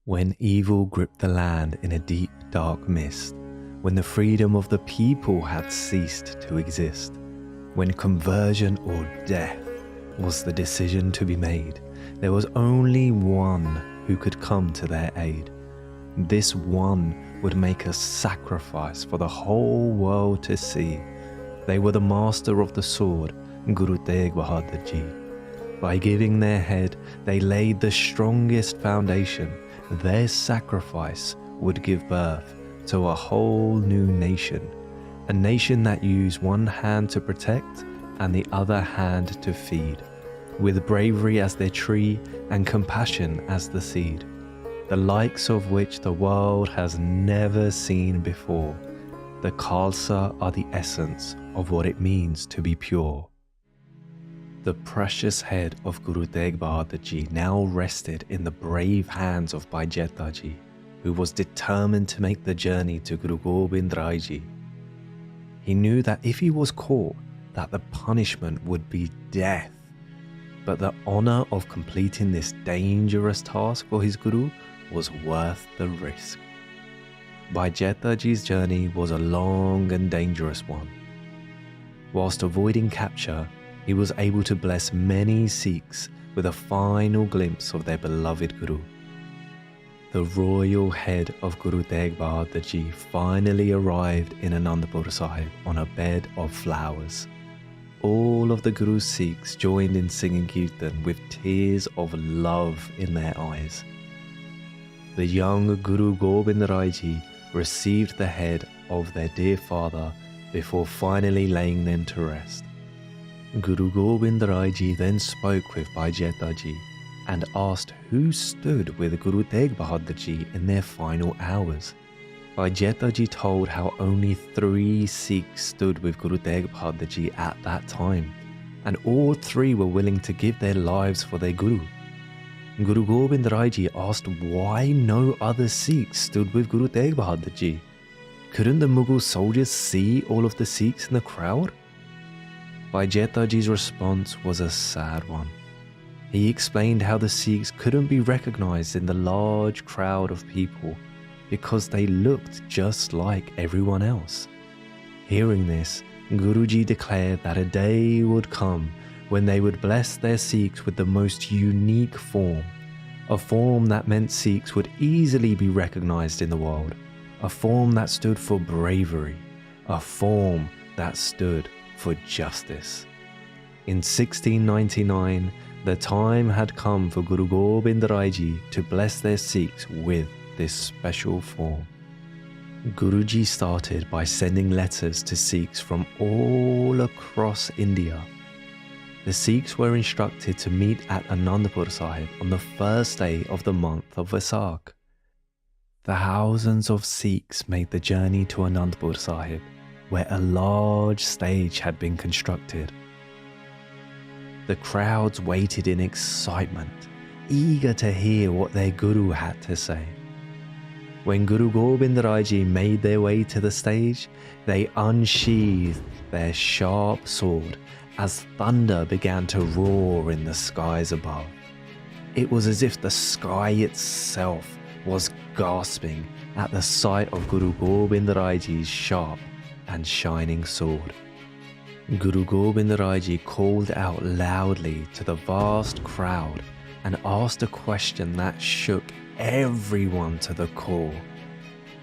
When evil gripped the land in a deep, dark mist, when the freedom of the people had ceased to exist, when conversion or death was the decision to be made, there was only one who could come to their aid. This one would make a sacrifice for the whole world to see. They were the master of the sword, Guru Tegh Bahadur Ji. By giving their head, they laid the strongest foundation. Their sacrifice would give birth to a whole new nation, a nation that used one hand to protect and the other hand to feed, with bravery as their tree and compassion as the seed, the likes of which the world has never seen before. The Khalsa are the essence of what it means to be pure. The precious head of Guru Tegh Bahadur Ji now rested in the brave hands of Bhai Jesspreet Ji, who was determined to make the journey to Guru Gobind Rai Ji. He knew that if he was caught, that the punishment would be death. But the honour of completing this dangerous task for his Guru was worth the risk. Bhai Jesspreet Ji's journey was a long and dangerous one. Whilst avoiding capture, he was able to bless many Sikhs with a final glimpse of their beloved Guru. The royal head of Guru Tegh Bahadur Ji finally arrived in Anandpur Sahib on a bed of flowers. All of the Guru's Sikhs joined in singing Kirtan with tears of love in their eyes. The young Guru Gobind Rai Ji received the head of their dear father before finally laying them to rest. Guru Gobind Rai Ji then spoke with Bhai Jesspreet Ji and asked who stood with Guru Tegh Bahadur Ji in their final hours. Bhai Jesspreet Ji told how only 3 Sikhs stood with Guru Tegh Bahadur Ji at that time, and all 3 were willing to give their lives for their Guru. Guru Gobind Rai Ji asked why no other Sikhs stood with Guru Tegh Bahadur Ji. Couldn't the Mughal soldiers see all of the Sikhs in the crowd? Bhai Jesspreet Ji's response was a sad one. He explained how the Sikhs couldn't be recognized in the large crowd of people because they looked just like everyone else. Hearing this, Guruji declared that a day would come when they would bless their Sikhs with the most unique form, a form that meant Sikhs would easily be recognized in the world, a form that stood for bravery, a form that stood for justice. In 1699, the time had come for Guru Gobind Rai Ji to bless their Sikhs with this special form. Guruji started by sending letters to Sikhs from all across India. The Sikhs were instructed to meet at Anandpur Sahib on the first day of the month of Vaisakh. Thousands of Sikhs made the journey to Anandpur Sahib, where a large stage had been constructed. The crowds waited in excitement, eager to hear what their Guru had to say. When Guru Gobind Rai Ji made their way to the stage, they unsheathed their sharp sword as thunder began to roar in the skies above. It was as if the sky itself was gasping at the sight of Guru Gobind Rai Ji's sharp and shining sword. Guru Gobind Rai Ji called out loudly to the vast crowd and asked a question that shook everyone to the core.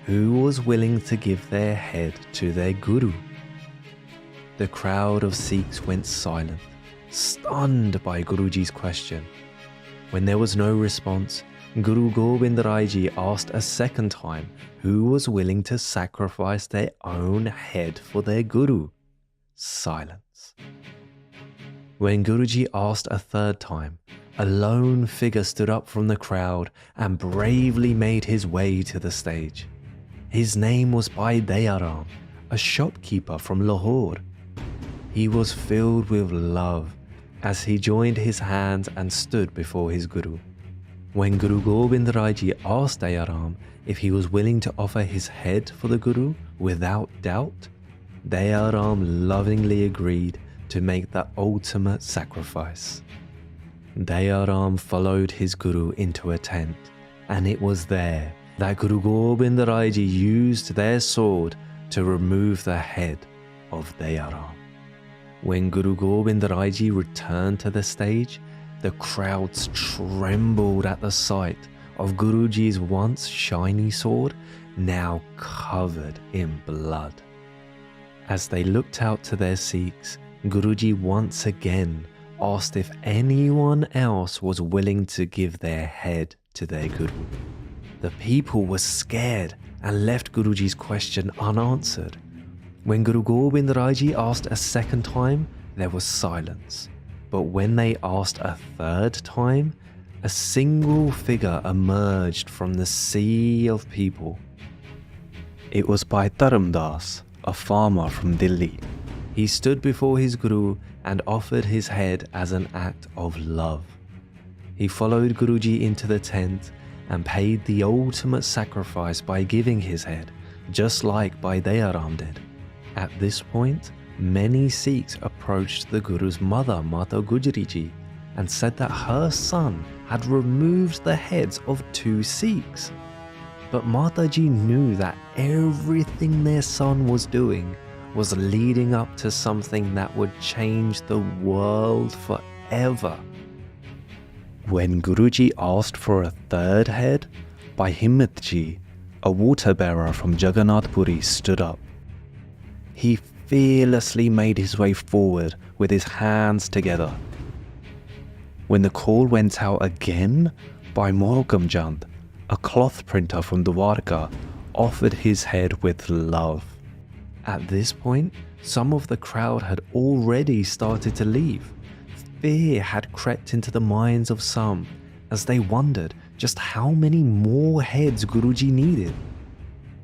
Who was willing to give their head to their Guru? The crowd of Sikhs went silent, stunned by Guruji's question. When there was no response, Guru Gobind Rai Ji asked a second time who was willing to sacrifice their own head for their Guru. Silence. When Guruji asked a third time, a lone figure stood up from the crowd and bravely made his way to the stage. His name was Bhai Dayaram, a shopkeeper from Lahore. He was filled with love as he joined his hands and stood before his Guru. When Guru Gobind Rai Ji asked Dayaram if he was willing to offer his head for the Guru without doubt, Dayaram lovingly agreed to make the ultimate sacrifice. Dayaram followed his Guru into a tent and it was there that Guru Gobind Rai Ji used their sword to remove the head of Daya Ram. When Guru Gobind Rai Ji returned to the stage, the crowds trembled at the sight of Guruji's once shiny sword, now covered in blood. As they looked out to their Sikhs, Guruji once again asked if anyone else was willing to give their head to their Guru. The people were scared and left Guruji's question unanswered. When Guru Gobind Rai Ji asked a second time, there was silence. But when they asked a third time, a single figure emerged from the sea of people. It was Bhai Dharamdas, a farmer from Delhi. He stood before his Guru and offered his head as an act of love. He followed Guruji into the tent and paid the ultimate sacrifice by giving his head, just like Bhai Daya Ram did. At this point, many Sikhs approached the Guru's mother, Mata Gujari Ji, and said that her son had removed the heads of 2 Sikhs. But Mataji knew that everything their son was doing was leading up to something that would change the world forever. When Guruji asked for a third head, Bhai Harmeet Ji, a water bearer from Jagannath Puri, stood up. He fearlessly made his way forward with his hands together. When the call went out again, Bhai Mohkam Chand, a cloth printer from Dwarka, offered his head with love. At this point, some of the crowd had already started to leave. Fear had crept into the minds of some as they wondered just how many more heads Guruji needed.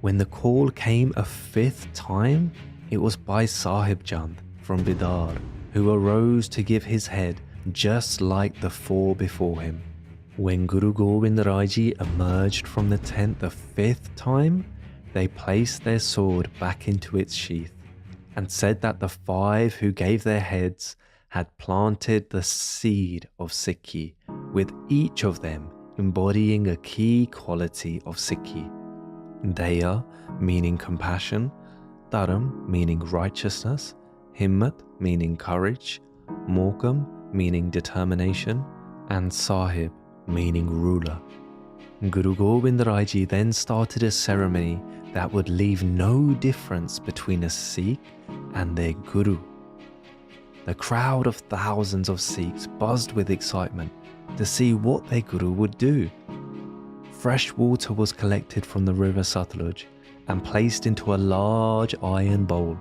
When the call came a 5th time, it was Bhai Saheb Chand from Bidar who arose to give his head just like the 4 before him. When Guru Gobind Rai Ji emerged from the tent the 5th time, they placed their sword back into its sheath and said that the 5 who gave their heads had planted the seed of Sikhi, with each of them embodying a key quality of Sikhi. Daya meaning compassion, Dharam meaning righteousness, Himmat meaning courage, Mohkam meaning determination, and Sahib meaning ruler. Guru Gobind Rai Ji then started a ceremony that would leave no difference between a Sikh and their Guru. The crowd of thousands of Sikhs buzzed with excitement to see what their Guru would do. Fresh water was collected from the river Satluj and placed into a large iron bowl.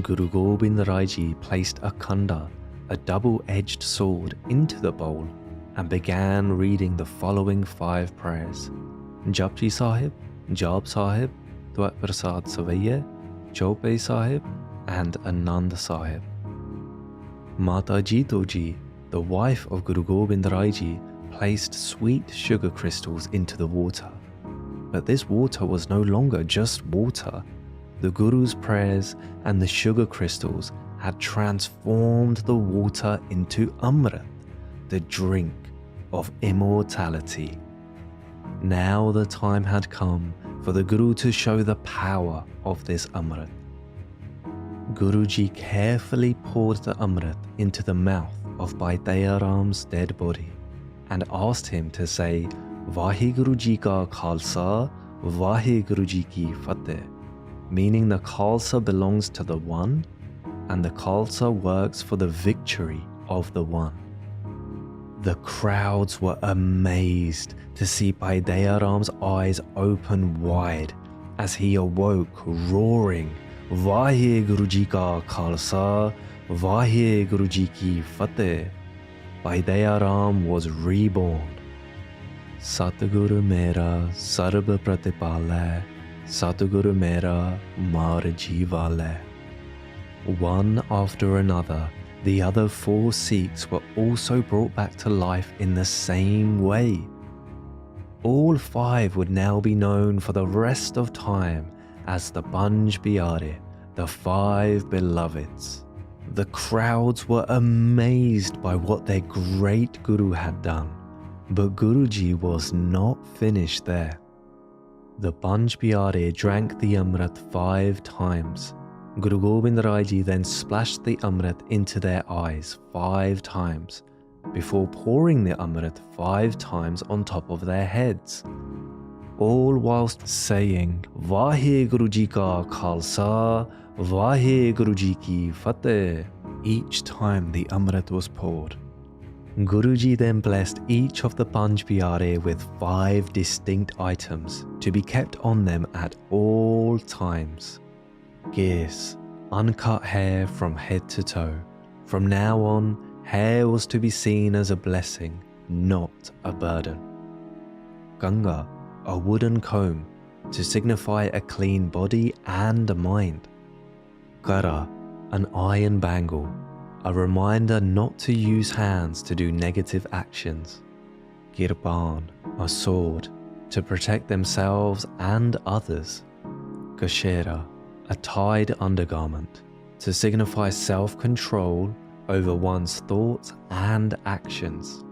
Guru Gobind Rai Ji placed a khanda, a double-edged sword, into the bowl and began reading the following 5 prayers: Japji Sahib, Jap Sahib, Twat Prasad Savaiye, Chope Sahib, and Anand Sahib. Mata Jito Ji, the wife of Guru Gobind Rai Ji, placed sweet sugar crystals into the water. But this water was no longer just water. The Guru's prayers and the sugar crystals had transformed the water into Amrit, the drink of immortality. Now the time had come for the Guru to show the power of this Amrit. Guruji carefully poured the Amrit into the mouth of Bhai Daya Ram's dead body and asked him to say, Waheguru Ji ka Khalsa, Waheguru Ji ki Fateh, meaning the Khalsa belongs to the One and the Khalsa works for the victory of the One. The crowds were amazed to see Bhai Daya Ram's eyes open wide as he awoke, roaring, Waheguru Ji ka Khalsa, Waheguru Ji ki Fateh. Bhai Daya Ram was reborn. Satguru mera sarb pratipalai, Satguru mera mar jeevalai. One after another, the other 4 Sikhs were also brought back to life in the same way. All 5 would now be known for the rest of time as the Panj Piare, the 5 beloveds. The crowds were amazed by what their great Guru had done. But Guruji was not finished there. The Panj Pyare drank the Amrit 5 times. Guru Gobind Rai Ji then splashed the Amrit into their eyes 5 times before pouring the Amrit 5 times on top of their heads, all whilst saying Waheguru Ji Ka Khalsa, Waheguru Ji Ki Fateh each time the Amrit was poured. Guruji then blessed each of the Panj Pyare with 5 distinct items to be kept on them at all times. Gears, uncut hair from head to toe. From now on, hair was to be seen as a blessing, not a burden. Ganga, a wooden comb to signify a clean body and a mind. Kara, an iron bangle, a reminder not to use hands to do negative actions. Kirpaan, a sword, to protect themselves and others. Kashera, a tied undergarment, to signify self-control over one's thoughts and actions.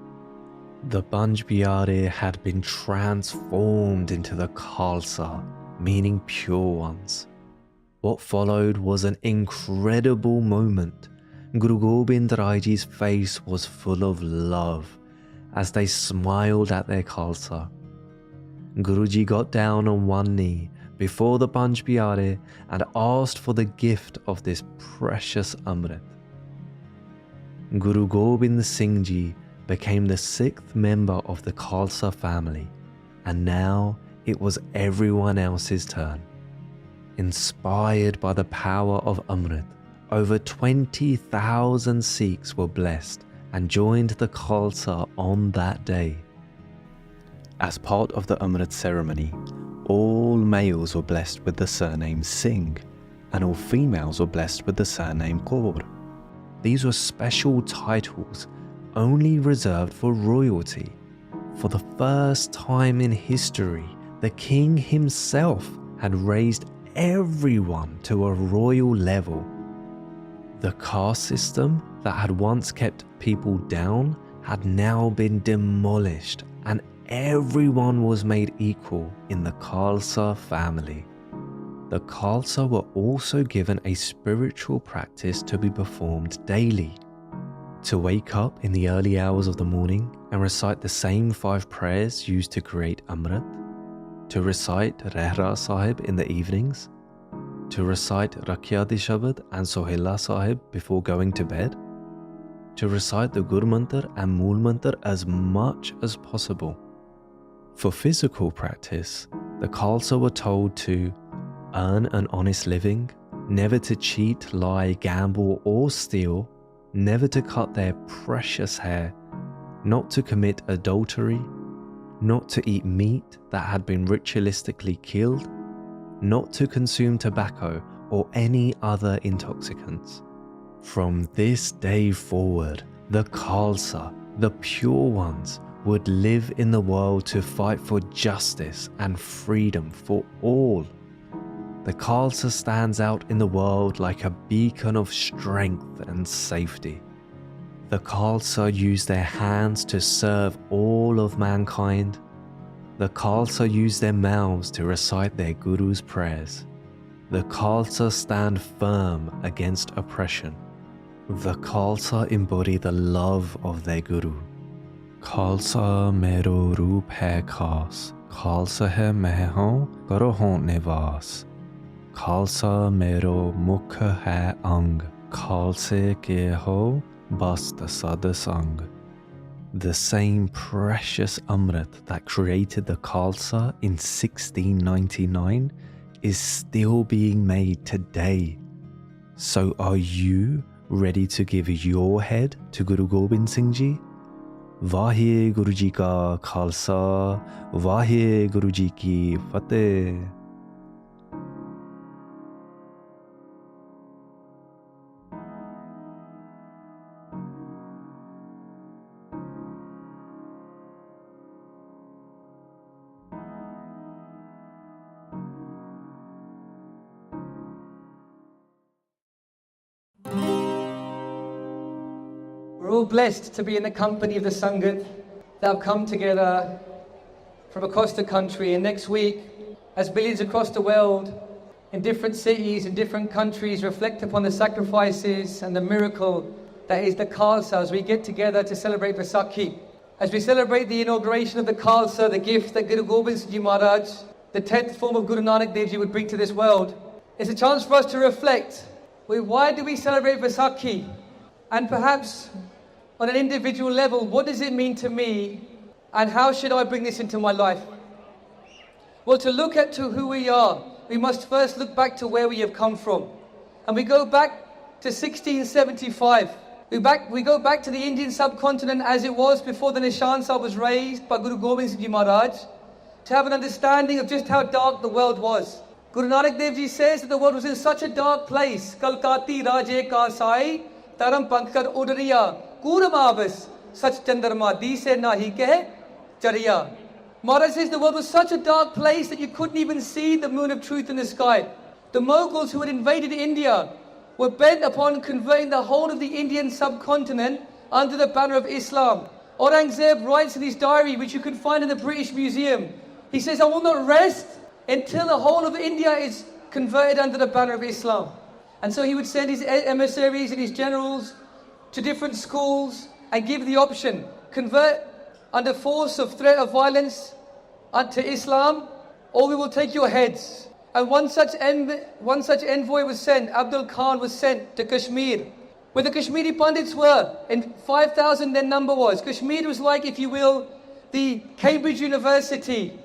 The Panj Pyare had been transformed into the Khalsa, meaning pure ones. What followed was an incredible moment. Guru Gobind Rai Ji's face was full of love as they smiled at their Khalsa. Guruji got down on one knee before the Panj Pyare and asked for the gift of this precious Amrit. Guru Gobind Singh Ji became the 6th member of the Khalsa family, and now it was everyone else's turn. Inspired by the power of Amrit, over 20,000 Sikhs were blessed and joined the Khalsa on that day. As part of the Amrit ceremony, all males were blessed with the surname Singh, and all females were blessed with the surname Kaur. These were special titles only reserved for royalty. For the first time in history, the king himself had raised everyone to a royal level. The caste system that had once kept people down had now been demolished, and everyone was made equal in the Khalsa family. The Khalsa were also given a spiritual practice to be performed daily. To wake up in the early hours of the morning and recite the same 5 prayers used to create Amrit. To recite Rehra Sahib in the evenings. To recite Rakyadi Shabad and Sohila Sahib before going to bed. To recite the Gur Mantar and Mool Mantar as much as possible. For physical practice, the Khalsa were told to earn an honest living, never to cheat, lie, gamble or steal, never to cut their precious hair, not to commit adultery, not to eat meat that had been ritualistically killed, not to consume tobacco or any other intoxicants. From this day forward, the Khalsa, the pure ones, would live in the world to fight for justice and freedom for all. The Khalsa stands out in the world like a beacon of strength and safety. The Khalsa use their hands to serve all of mankind. The Khalsa use their mouths to recite their Guru's prayers. The Khalsa stand firm against oppression. The Khalsa embody the love of their Guru. Khalsa mero roop hai khas, Khalsa hai main karo hon nivas. Khalsa mero mukh hai ang, Khalse ke ho bast sad sang. The same precious Amrit that created the Khalsa in 1699 is still being made today. So are you ready to give your head to Guru Gobind Singh Ji? Waheguru Ji Ka Khalsa, Waheguru Ji Ki Fateh. We're all blessed to be in the company of the Sangat. that have come together from across the country. And next week, as billions across the world, in different cities, in different countries, reflect upon the sacrifices and the miracle that is the Khalsa, as we get together to celebrate Vaisakhi. As we celebrate the inauguration of the Khalsa, the gift that Guru Gobind Singh Ji Maharaj, the 10th form of Guru Nanak Dev Ji, would bring to this world, it's a chance for us to reflect. Why do we celebrate Vaisakhi? And perhaps on an individual level, what does it mean to me? And how should I bring this into my life? Well, to look at to who we are, we must first look back to where we have come from. And we go back to 1675. We go back to the Indian subcontinent as it was before the Nishan Sahib was raised by Guru Gobind Singh Ji Maharaj, to have an understanding of just how dark the world was. Guru Nanak Dev Ji says that the world was in such a dark place. Kalkati Raje Ka Sai, Taram Pankar Udariya, Kuramavas, Sach Chandarma, Dise Nahi Ke Chariya. Maharaj says the world was such a dark place that you couldn't even see the moon of truth in the sky. The Mughals who had invaded India were bent upon converting the whole of the Indian subcontinent under the banner of Islam. Aurangzeb writes in his diary, which you can find in the British Museum, he says, I will not rest until the whole of India is converted under the banner of Islam. And so he would send his emissaries and his generals to different schools and give the option, convert under force of threat of violence unto Islam, or we will take your heads. And one such envoy was sent, Abdul Khan was sent to Kashmir, where the Kashmiri Pandits were, and 5,000 their number was. Kashmir was like, if you will, the Cambridge University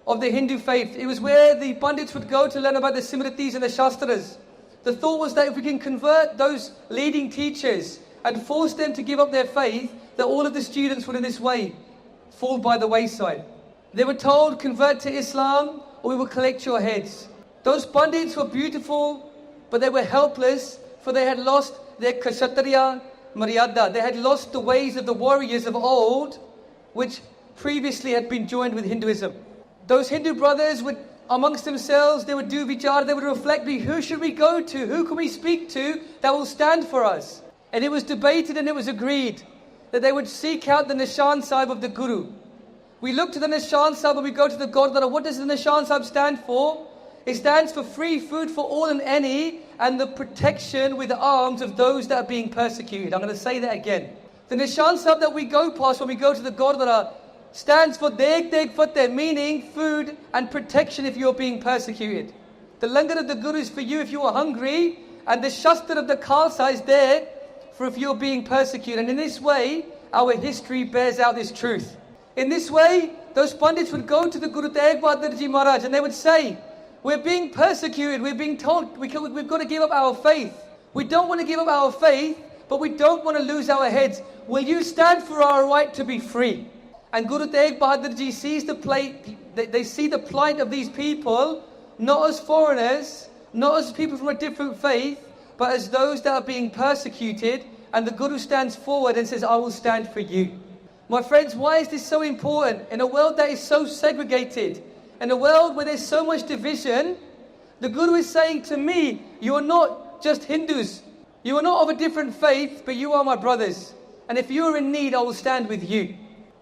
of the Hindu faith. It was where the Pandits would go to learn about the Simritis and the Shastras. The thought was that if we can convert those leading teachers and force them to give up their faith, that all of the students would in this way fall by the wayside. They were told, convert to Islam or we will collect your heads. Those Pandits were beautiful, but they were helpless, for they had lost their Kshatriya Maryada. They had lost the ways of the warriors of old, which previously had been joined with Hinduism. Those Hindu brothers would, amongst themselves, they would do vichar, they would reflect, who should we go to? Who can we speak to that will stand for us? And it was debated and it was agreed that they would seek out the Nishan Sahib of the Guru. We look to the Nishan Sahib and we go to the Gurdwara. What does the Nishan Sahib stand for? It stands for free food for all and any, and the protection with the arms of those that are being persecuted. I'm going to say that again. The Nishan Sahib that we go past when we go to the Gurdwara stands for Deg Deg Fateh, meaning food and protection if you're being persecuted. The Langar of the Guru is for you if you are hungry, and the Shastra of the Khalsa is there for if you're being persecuted. And in this way, our history bears out this truth. In this way, those Pandits would go to the Guru Tegh Bahadur Ji Maharaj and they would say, we're being persecuted, we're being told we've got to give up our faith. We don't want to give up our faith, but we don't want to lose our heads. Will you stand for our right to be free? And Guru Tegh Bahadur Ji sees they see the plight of these people, not as foreigners, not as people from a different faith, but as those that are being persecuted. And the Guru stands forward and says, I will stand for you. My friends, why is this so important? In a world that is so segregated, in a world where there's so much division, the Guru is saying to me, you are not just Hindus. You are not of a different faith, but you are my brothers. And if you are in need, I will stand with you.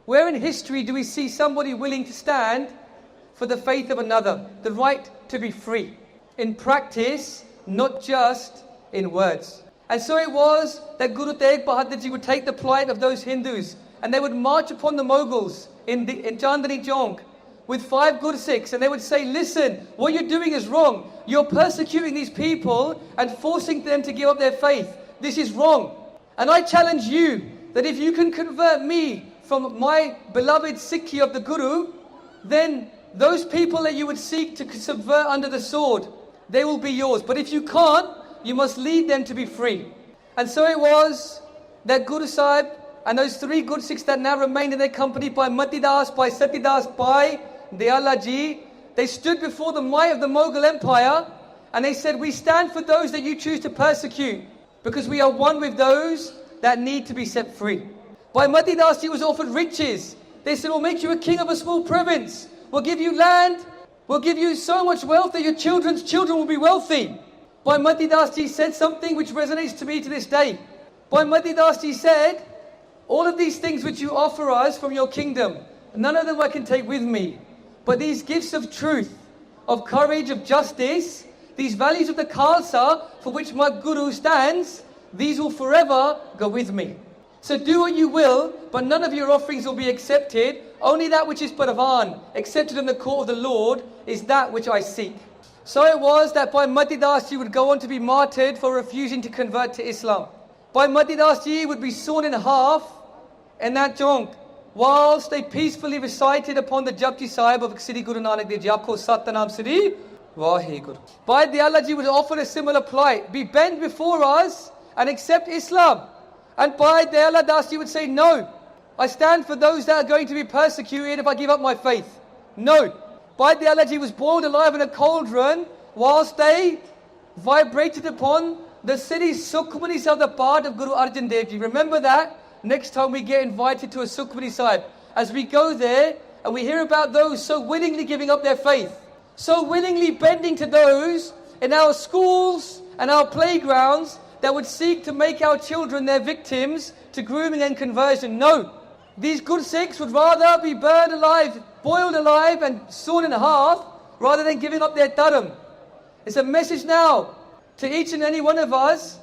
Where in history do we see somebody willing to stand for the faith of another, the right to be free? In practice, not just in words. And so it was that Guru Tegh Bahadur Ji would take the plight of those Hindus and they would march upon the Mughals in Chandni Chowk with 5 Gursikhs, and they would say, listen, what you're doing is wrong. You're persecuting these people and forcing them to give up their faith. This is wrong. And I challenge you that if you can convert me from my beloved Sikhi of the Guru, then those people that you would seek to subvert under the sword, they will be yours. But if you can't, you must lead them to be free. And so it was that Guru Sahib and those 3 Gursikhs that now remained in their company, by Matidas, by Satidas, by Dayala Ji, they stood before the might of the Mughal Empire and they said, we stand for those that you choose to persecute because we are one with those that need to be set free. By Matidas Ji was offered riches. They said, we'll make you a king of a small province. We'll give you land. We'll give you so much wealth that your children's children will be wealthy. Bhai Matidas Ji said something which resonates to me to this day. Bhai Matidas Ji said all of these things which you offer us from your kingdom, none of them I can take with me. But these gifts of truth, of courage, of justice, these values of the Khalsa for which my Guru stands, these will forever go with me. So do what you will, but none of your offerings will be accepted. Only that which is Paravan, accepted in the court of the Lord, is that which I seek. So it was that Bhai Matidas Ji would go on to be martyred for refusing to convert to Islam. Bhai Matidas Ji would be sawn in half in that jonk, whilst they peacefully recited upon the Japji Sahib of Sri Guru Nanak Dev Ji, Aapko Satnam Sri Waheguru. Bhai Dayala Ji would offer a similar plight, be bent before us and accept Islam. And Bhai Dayala Das Ji would say, no, I stand for those that are going to be persecuted if I give up my faith. No. Bhai Dayala Ji was boiled alive in a cauldron whilst they vibrated upon the city Sukhmani of the part of Guru Arjan Dev Ji. Remember that next time we get invited to a Sukhmani Sahib. As we go there and we hear about those so willingly giving up their faith, so willingly bending to those in our schools and our playgrounds that would seek to make our children their victims to grooming and conversion. No. These good Sikhs would rather be burned alive, boiled alive and sawn in half rather than giving up their dharam. It's a message now to each and any one of us.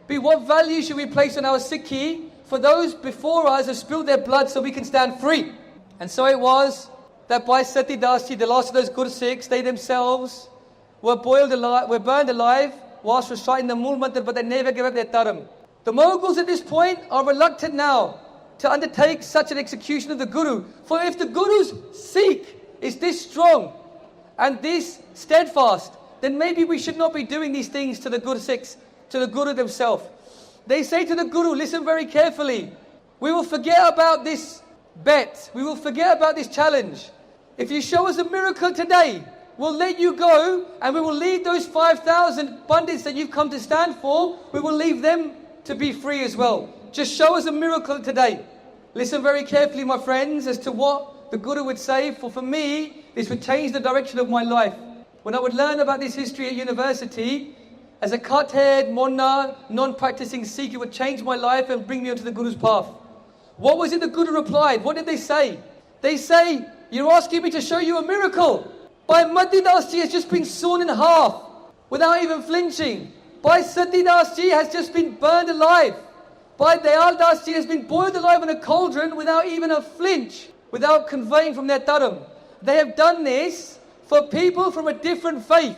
Be what value should we place on our Sikhi for those before us have spilled their blood so we can stand free. And so it was that Bhai Sati Das Ji, the last of those good Sikhs, they themselves were boiled alive, were burned alive whilst reciting the Mool Mantra, but they never gave up their dharam. The Mughals at this point are reluctant now to undertake such an execution of the Guru. For if the Guru's Sikh is this strong and this steadfast, then maybe we should not be doing these things to the Guru Sikhs, to the Guru themselves. They say to the Guru, listen very carefully, we will forget about this bet, we will forget about this challenge. If you show us a miracle today, we'll let you go and we will leave those 5,000 Pandits that you've come to stand for, we will leave them to be free as well. Just show us a miracle today. Listen very carefully, my friends, as to what the Guru would say, for me, this would change the direction of my life. When I would learn about this history at university, as a cut-haired, monna, non-practicing Sikh, it would change my life and bring me onto the Guru's path. What was it the Guru replied? What did they say? They say, you're asking me to show you a miracle. Bhai Matidas Ji has just been sawn in half without even flinching. Bhai Sati Das Ji has just been burned alive. Bhai Dayal Das Ji has been boiled alive in a cauldron without even a flinch, without conveying from their dharam. They have done this for people from a different faith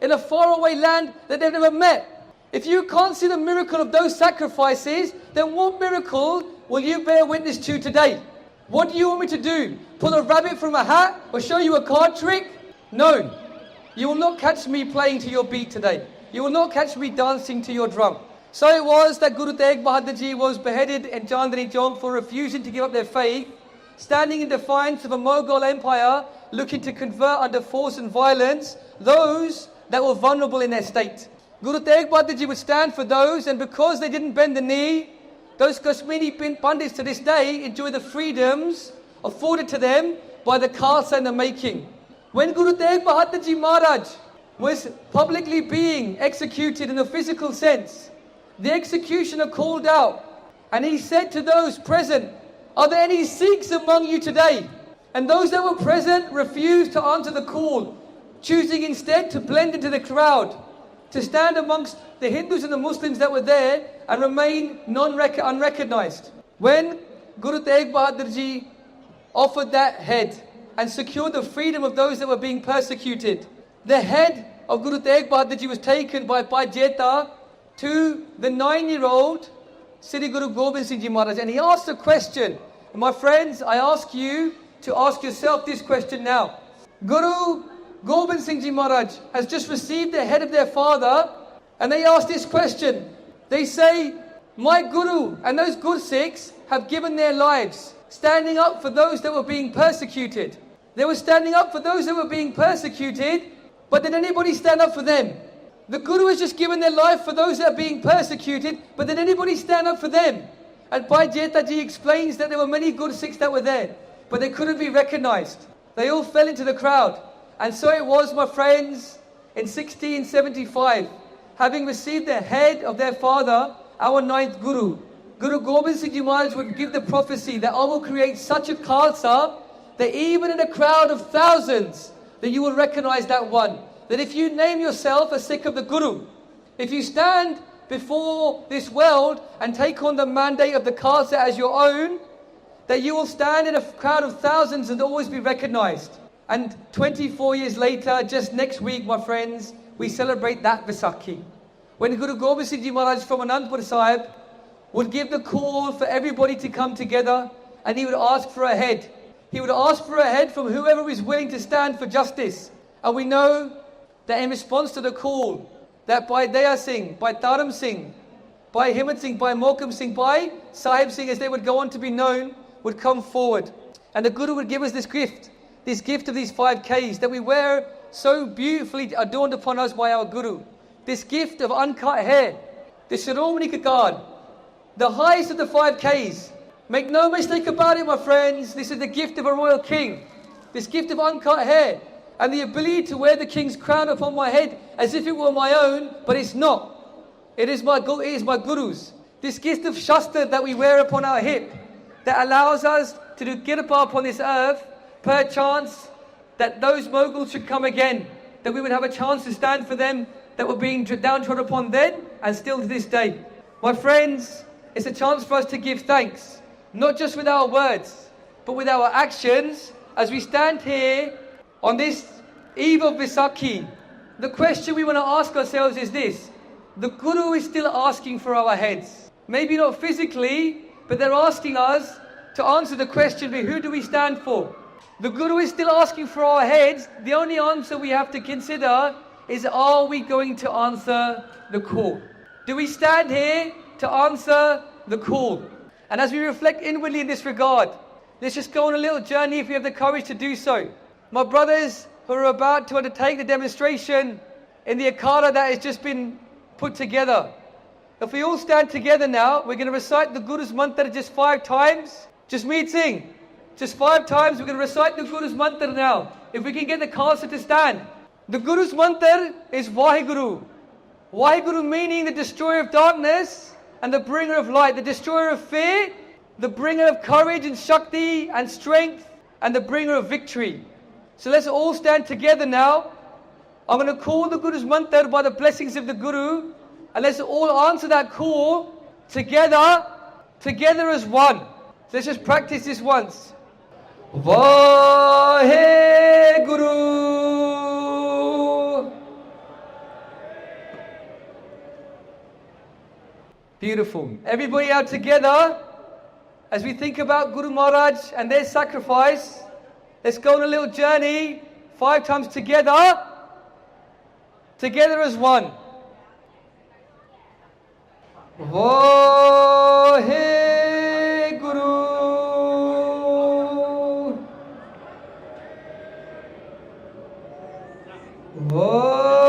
in a faraway land that they've never met. If you can't see the miracle of those sacrifices, then what miracle will you bear witness to today? What do you want me to do? Pull a rabbit from a hat or show you a card trick? No. You will not catch me playing to your beat today. You will not catch me dancing to your drum. So it was that Guru Tegh Bahadur Ji was beheaded in Chandni Chowk for refusing to give up their faith, standing in defiance of a Mughal empire looking to convert under force and violence those that were vulnerable in their state. Guru Tegh Bahadur Ji would stand for those, and because they didn't bend the knee, those Kashmiri Pandits to this day enjoy the freedoms afforded to them by the Khalsa in the making. When Guru Tegh Bahadur Ji Maharaj was publicly being executed in a physical sense, the executioner called out and he said to those present, are there any Sikhs among you today? And those that were present refused to answer the call, choosing instead to blend into the crowd, to stand amongst the Hindus and the Muslims that were there and remain unrecognized. When Guru Tegh Bahadur Ji offered that head and secured the freedom of those that were being persecuted, the head of Guru Tegh Bahadur Ji was taken by Bhai Jeta to the 9-year-old Sri Guru Gobind Singh Ji Maharaj, and he asked a question. And my friends, I ask you to ask yourself this question now. Guru Gobind Singh Ji Maharaj has just received the head of their father, and they ask this question. They say, my Guru and those good Sikhs have given their lives, standing up for those that were being persecuted. They were standing up for those that were being persecuted, but did anybody stand up for them? The Guru has just given their life for those that are being persecuted, but did anybody stand up for them? And Bhai Jeta Ji explains that there were many good Sikhs that were there, but they couldn't be recognized. They all fell into the crowd. And so it was, my friends, in 1675, having received the head of their father, our 9th Guru, Guru Gobind Singh Ji Maharaj would give the prophecy that I will create such a Khalsa that even in a crowd of thousands, that you will recognize that one. That if you name yourself a Sikh of the Guru, if you stand before this world and take on the mandate of the Khalsa as your own, that you will stand in a crowd of thousands and always be recognized. And 24 years later, just next week, my friends, we celebrate that Vaisakhi. When Guru Gobind Singh Ji Maharaj from Anandpur Sahib would give the call for everybody to come together, and he would ask for a head. He would ask for a head from whoever is willing to stand for justice. And we know that in response to the call, that Bhai Daya Singh, Bhai Taram Singh, Bhai Harmeet Singh, Bhai Mohkam Singh, Bhai Saheb Singh, as they would go on to be known, would come forward. And the Guru would give us this gift of these 5 Ks that we wear so beautifully adorned upon us by our Guru. This gift of uncut hair, the Shiromani Kakad, the highest of the 5 Ks. Make no mistake about it, my friends, this is the gift of a royal king. This gift of uncut hair and the ability to wear the king's crown upon my head as if it were my own, but it's not. It is my Guru's. This gift of Shastra that we wear upon our hip that allows us to do kirpaa upon this earth, perchance that those Mughals should come again, that we would have a chance to stand for them that were being downtrodden upon then and still to this day. My friends, it's a chance for us to give thanks, not just with our words, but with our actions as we stand here on this eve of Vaisakhi. The question we want to ask ourselves is this: the Guru is still asking for our heads. Maybe not physically, but they're asking us to answer the question, who do we stand for? The Guru is still asking for our heads. The only answer we have to consider is, are we going to answer the call? Do we stand here to answer the call? And as we reflect inwardly in this regard, let's just go on a little journey if we have the courage to do so. My brothers who are about to undertake the demonstration in the akhada that has just been put together, if we all stand together now, we're going to recite the Guru's mantra just 5 times. Just meeting. Just 5 times, we're going to recite the Guru's mantra now. If we can get the Khalsa to stand. The Guru's mantra is Waheguru. Waheguru meaning the destroyer of darkness and the bringer of light. The destroyer of fear, the bringer of courage and Shakti and strength, and the bringer of victory. So let's all stand together now. I'm going to call the Guru's mantra by the blessings of the Guru. And let's all answer that call together as one. So let's just practice this once. Waheguru. Beautiful. Everybody out together as we think about Guru Maharaj and their sacrifice. Let's go on a little journey 5 times together as one. Waheguru. Waheguru.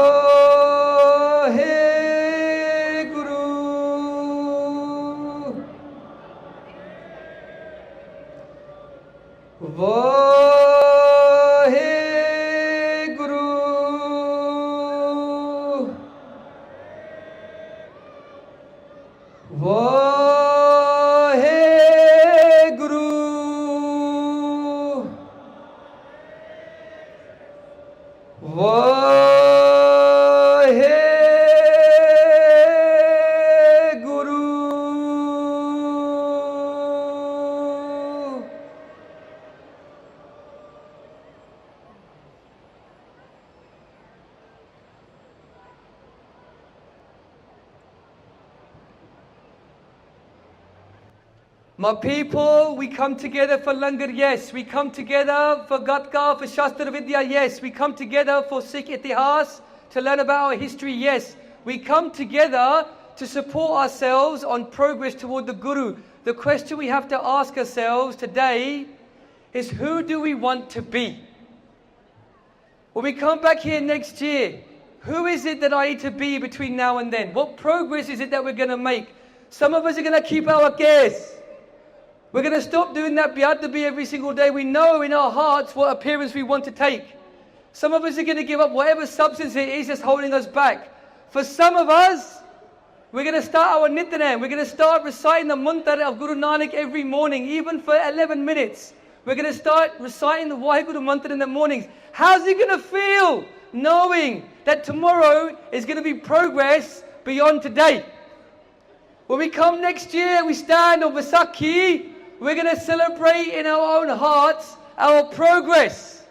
My people, we come together for Langar, yes. We come together for Gatka, for Shastra Vidya, yes. We come together for Sikh Itihas, to learn about our history, yes. We come together to support ourselves on progress toward the Guru. The question we have to ask ourselves today is, who do we want to be? When we come back here next year, who is it that I need to be between now and then? What progress is it that we're going to make? Some of us are going to keep our cares. We're going to stop doing that Biyadabi every single day. We know in our hearts what appearance we want to take. Some of us are going to give up whatever substance it is that's holding us back. For some of us, We're going to start our Nitanam. We're going to start reciting the mantra of Guru Nanak every morning, even for 11 minutes. We're going to start reciting the Waheguru mantra in the mornings. How's it going to feel knowing that tomorrow is going to be progress beyond today? When we come next year, we stand on Vaisakhi, we're going to celebrate in our own hearts our progress.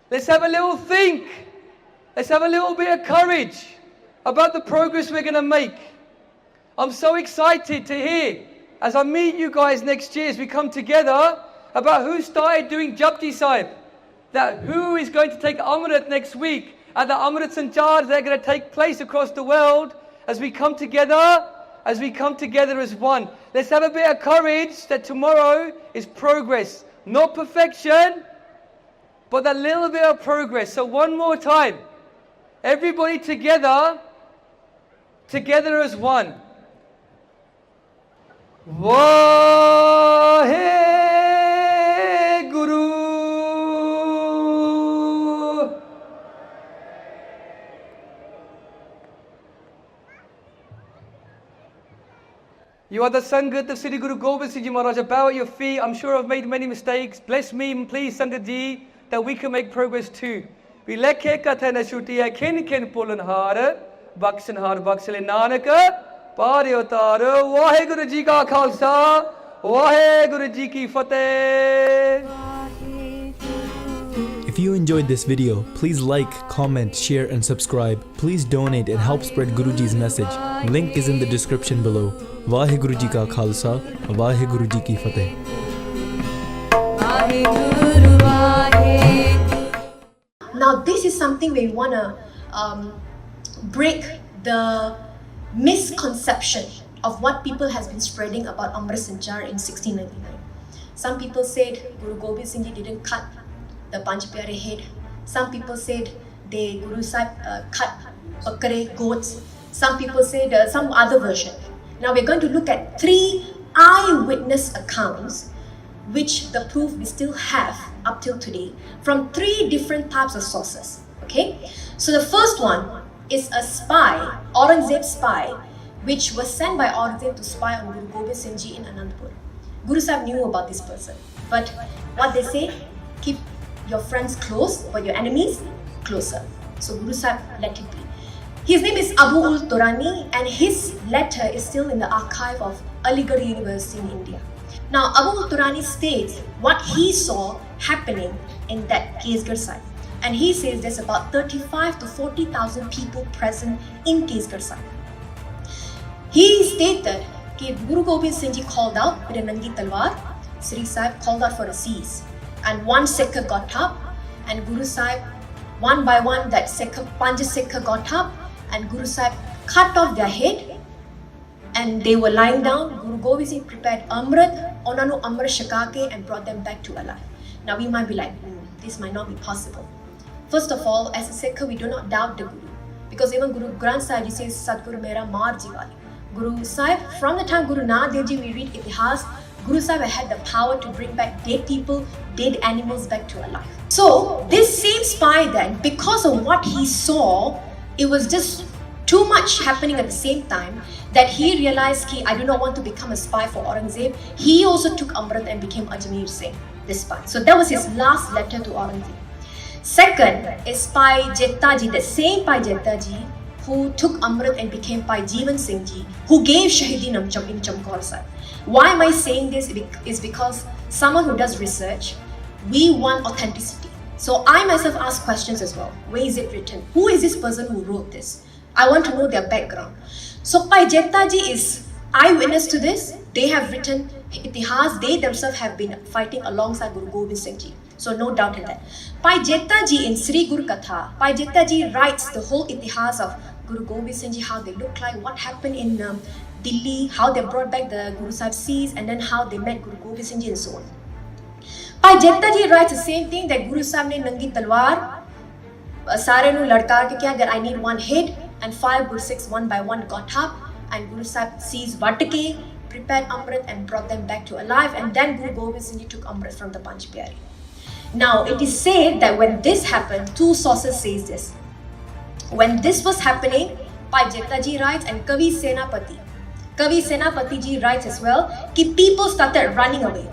Let's have a little think. Let's have a little bit of courage about the progress we're going to make. I'm so excited to hear, as I meet you guys next year, as we come together, about who started doing Japji Sahib. That who is going to take Amrit next week at the Amrit Sanchars that are going to take place across the world as we come together as one. Let's have a bit of courage that tomorrow is progress. Not perfection, but a little bit of progress. So one more time. Everybody together as one. Waheguru. You are the Sangat of Sri Guru Gobind Singh Ji Maharaj. I bow at your feet. I'm sure I've made many mistakes. Bless me and please Sangat Ji that we can make progress too. We lekhe katha na shutiya khin khin pulanhar baksanhar baksale nanaka पारे उतारो वाहेगुरु जी का खालसा वाहेगुरु जी की फतेह. If you enjoyed this video, please like, comment, share and subscribe. Please donate and help spread Guruji's message. Link is in the description below. Waheguru ji ka Khalsa, Waheguru ji ki Fateh. Now this is something we want to break the misconception of what people has been spreading about Amrit Sanchar in 1699. Some people said Guru Gobind Singh Ji didn't cut the Panch Pyare head. Some people said Guru Sahib cut bakre, goats. Some people said some other version. Now we're going to look at 3 eyewitness accounts which the proof we still have up till today from 3 different types of sources. Okay, so the first one is a spy, Aurangzeb's spy, which was sent by Aurangzeb to spy on Guru Gobind Singh Ji in Anandpur. Guru Sahib knew about this person, but what they say, keep your friends close but your enemies closer. So Guru Sahib let it be. His name is Abu ul Turani and his letter is still in the archive of Aligarh University in India. Now Abu ul Turani states what he saw happening in that Kesgarh site. And he says there's about 35 to 40,000 people present in Kesgarh site. He stated that Guru Gobind Singh Ji called out with a Nangi Talwar, Sri Sahib called out for a seize. And one Sikh got up and Guru Sahib, one by one that Panja Sikh got up and Guru Sahib cut off their head and they were lying down. Guru Gobind Singh prepared Amrit, Onanu Amrit Shakake and brought them back to alive. Now we might be like, this might not be possible. First of all, as a Sikh, we do not doubt the Guru. Because even Guru Granth Sahib Ji says, Sadguru Mera Mar Jiwali. Guru Sahib, from the time Guru Nanak Dev Ji, we read Itihas, Guru Sahib had the power to bring back dead people, dead animals back to alive. So, this same spy then, because of what he saw, it was just too much happening at the same time that he realized, I do not want to become a spy for Aurangzeb. He also took Amrit and became Ajmer Singh, this spy. So, that was his last letter to Aurangzeb. Second is Bhai Jetta Ji, the same Bhai Jetta Ji who took Amrit and became Bhai Jeevan Singh Ji, who gave Shahidi Namcham in Chamkaur Sahib. Why am I saying this? Is because someone who does research, we want authenticity. So I myself ask questions as well. Where is it written? Who is this person who wrote this? I want to know their background. So Bhai Jetta Ji is eyewitness to this. They have written Itihas. They themselves have been fighting alongside Guru Gobind Singh Ji. So no doubt in that. Bhai Jetta Ji in Sri Gur Katha, Bhai Jetta Ji writes the whole Itihas of Guru Gobind Singh Ji, how they look like, what happened in Delhi, how they brought back the Guru Sahib seas, and then how they met Guru Gobind Singh Ji and so on. Bhai Jetta Ji writes the same thing that Guru Sahib ne Nangi Talwar, Sare nu ladkar ke kya that I need one head, and 5 Gursikhs one by one got up, and Guru Sahib seized Vatake, prepared Amrit and brought them back to alive, and then Guru Gobind Singh Ji took Amrit from the Panch Pyare. Now it is said that when this happened, 2 sources says this. When this was happening, Bhai Jesspreet writes, and Kavi Senapati ji writes as well, कि people started running away.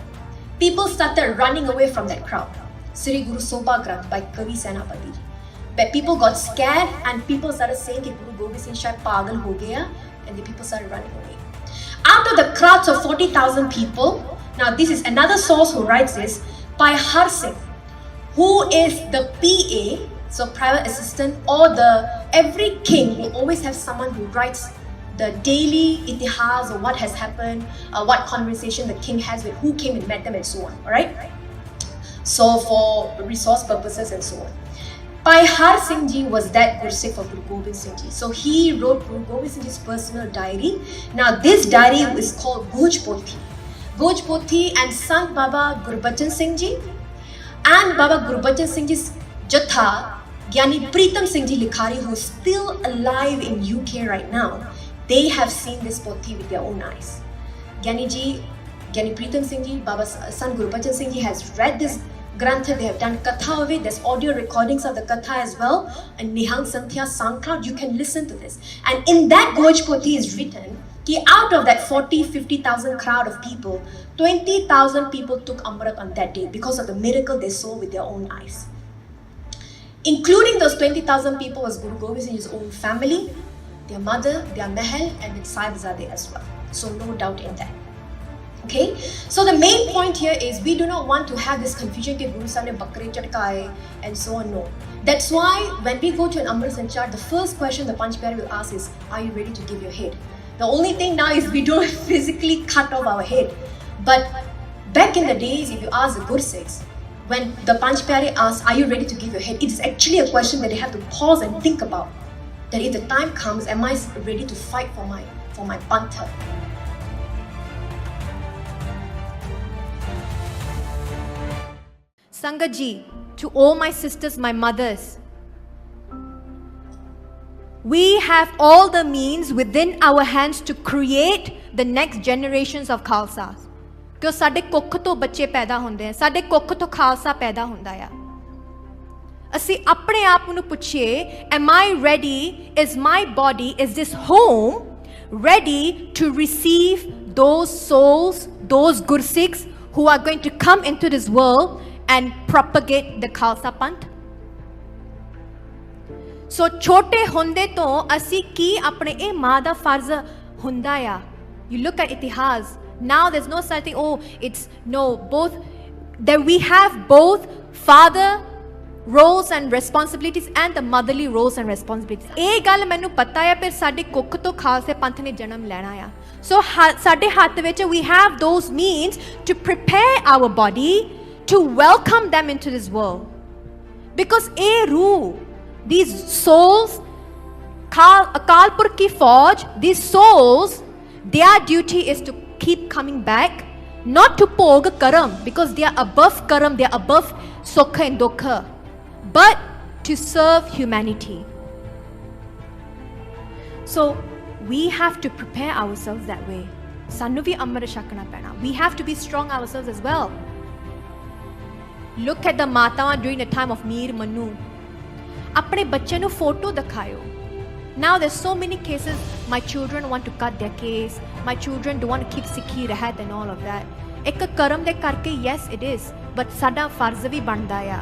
People started running away from that crowd. Sri Guru Soba Granth by Kavi Senapati ji. But people got scared and people started saying कि Guru Gobind Singh shayad pagal ho gaya, and the people started running away. Out of the crowds of 40,000 people, now this is another source who writes this, Bhai Har Singh, who is the PA, so private assistant, or every king will always have someone who writes the daily itihas, or what has happened, what conversation the king has with who came and met them and so on, alright? So for resource purposes and so on. Bhai Har Singh Ji was that Gursikh of Guru Gobind Singh Ji. So he wrote Guru Gobind Singh Ji's personal diary. Now this diary is called Goj Pothi. Goj Pothi and Sant Baba Gurbachan Singh Ji and Baba Gurbachan Singh Ji's Jatha, Gyani Pritam Singh Ji Likhari, who is still alive in UK right now, they have seen this Pothi with their own eyes. Gyani Pritam Singh Ji, Baba's son Gurbachan Singh Ji has read this Grantha, they have done Katha of it, there's audio recordings of the Katha as well, and Nihang Santhya SoundCloud, you can listen to this. And in that Goj Pothi is written, कि out of that 40-50,000 crowd of people, 20,000 people took Amrit on that day because of the miracle they saw with their own eyes. Including those 20,000 people was Guru Gobind Singh's own family, their mother, their Mahal, and its Sahibzade as well. So no doubt in that. Okay, so the main point here is we do not want to have this confusion that Guru Sahib ne bakre chatkaye and so on. No. That's why when we go to an Amrit Sanchar, the first question the Panch Pyare will ask is, are you ready to give your head? The only thing now is we don't physically cut off our head. But back in the days, if you ask the Gursikhs, when the Panch Pyare asks, are you ready to give your head? It is actually a question that they have to pause and think about. That if the time comes, am I ready to fight for my pantha? Sangat Ji, to all my sisters, my mothers, we have all the means within our hands to create the next generations of Khalsa. Because ਸਾਡੇ ਕੁੱਖ ਤੋਂ ਬੱਚੇ ਪੈਦਾ ਹੁੰਦੇ ਆ, ਸਾਡੇ ਕੁੱਖ ਤੋਂ ਖਾਲਸਾ ਪੈਦਾ ਹੁੰਦਾ ਆ। ਅਸੀਂ ਆਪਣੇ ਆਪ ਨੂੰ ਪੁੱਛੀਏ, am I ready, is my body, is this home ready to receive those souls, those Gursikhs who are going to come into this world and propagate the Khalsa Panth? So छोटे ਹੁੰਦੇ ਤੋਂ ਅਸੀਂ ਕੀ ਆਪਣੇ ਇਹ ਮਾਂ ਦਾ ਫਰਜ਼ ਹੁੰਦਾ ਆ? You look at itihas. Now there's no such thing, oh, it's no, both, that we have both father roles and responsibilities and the motherly roles and responsibilities. ਇਹ ਗੱਲ ਮੈਨੂੰ ਪਤਾ ਹੈ, ਪਰ ਸਾਡੇ ਕੁੱਖ ਤੋਂ ਖਾਲਸੇ ਪੰਥ ਨੇ ਜਨਮ ਲੈਣਾ ਆ. So ਸਾਡੇ ਹੱਥ ਵਿੱਚ we have those means to prepare our body to welcome them into this world. Because ਇਹ ਰੂਹ, these souls, Akal Purkh ki Fauj, these souls, their duty is to keep coming back, not to pog karam, because they are above karam, they are above sukha and dukha, but to serve humanity. So we have to prepare ourselves that way. Sanu vi amrit shakna pena. We have to be strong ourselves as well. Look at the Matawa during the time of Mir Manu. Apne bachche nu photo dikhayo. Now there's so many cases, my children want to cut their case, my children don't want to keep Sikhi-related and all of that. Ek karam de karke, yes it is, but sada farz vi banda ya.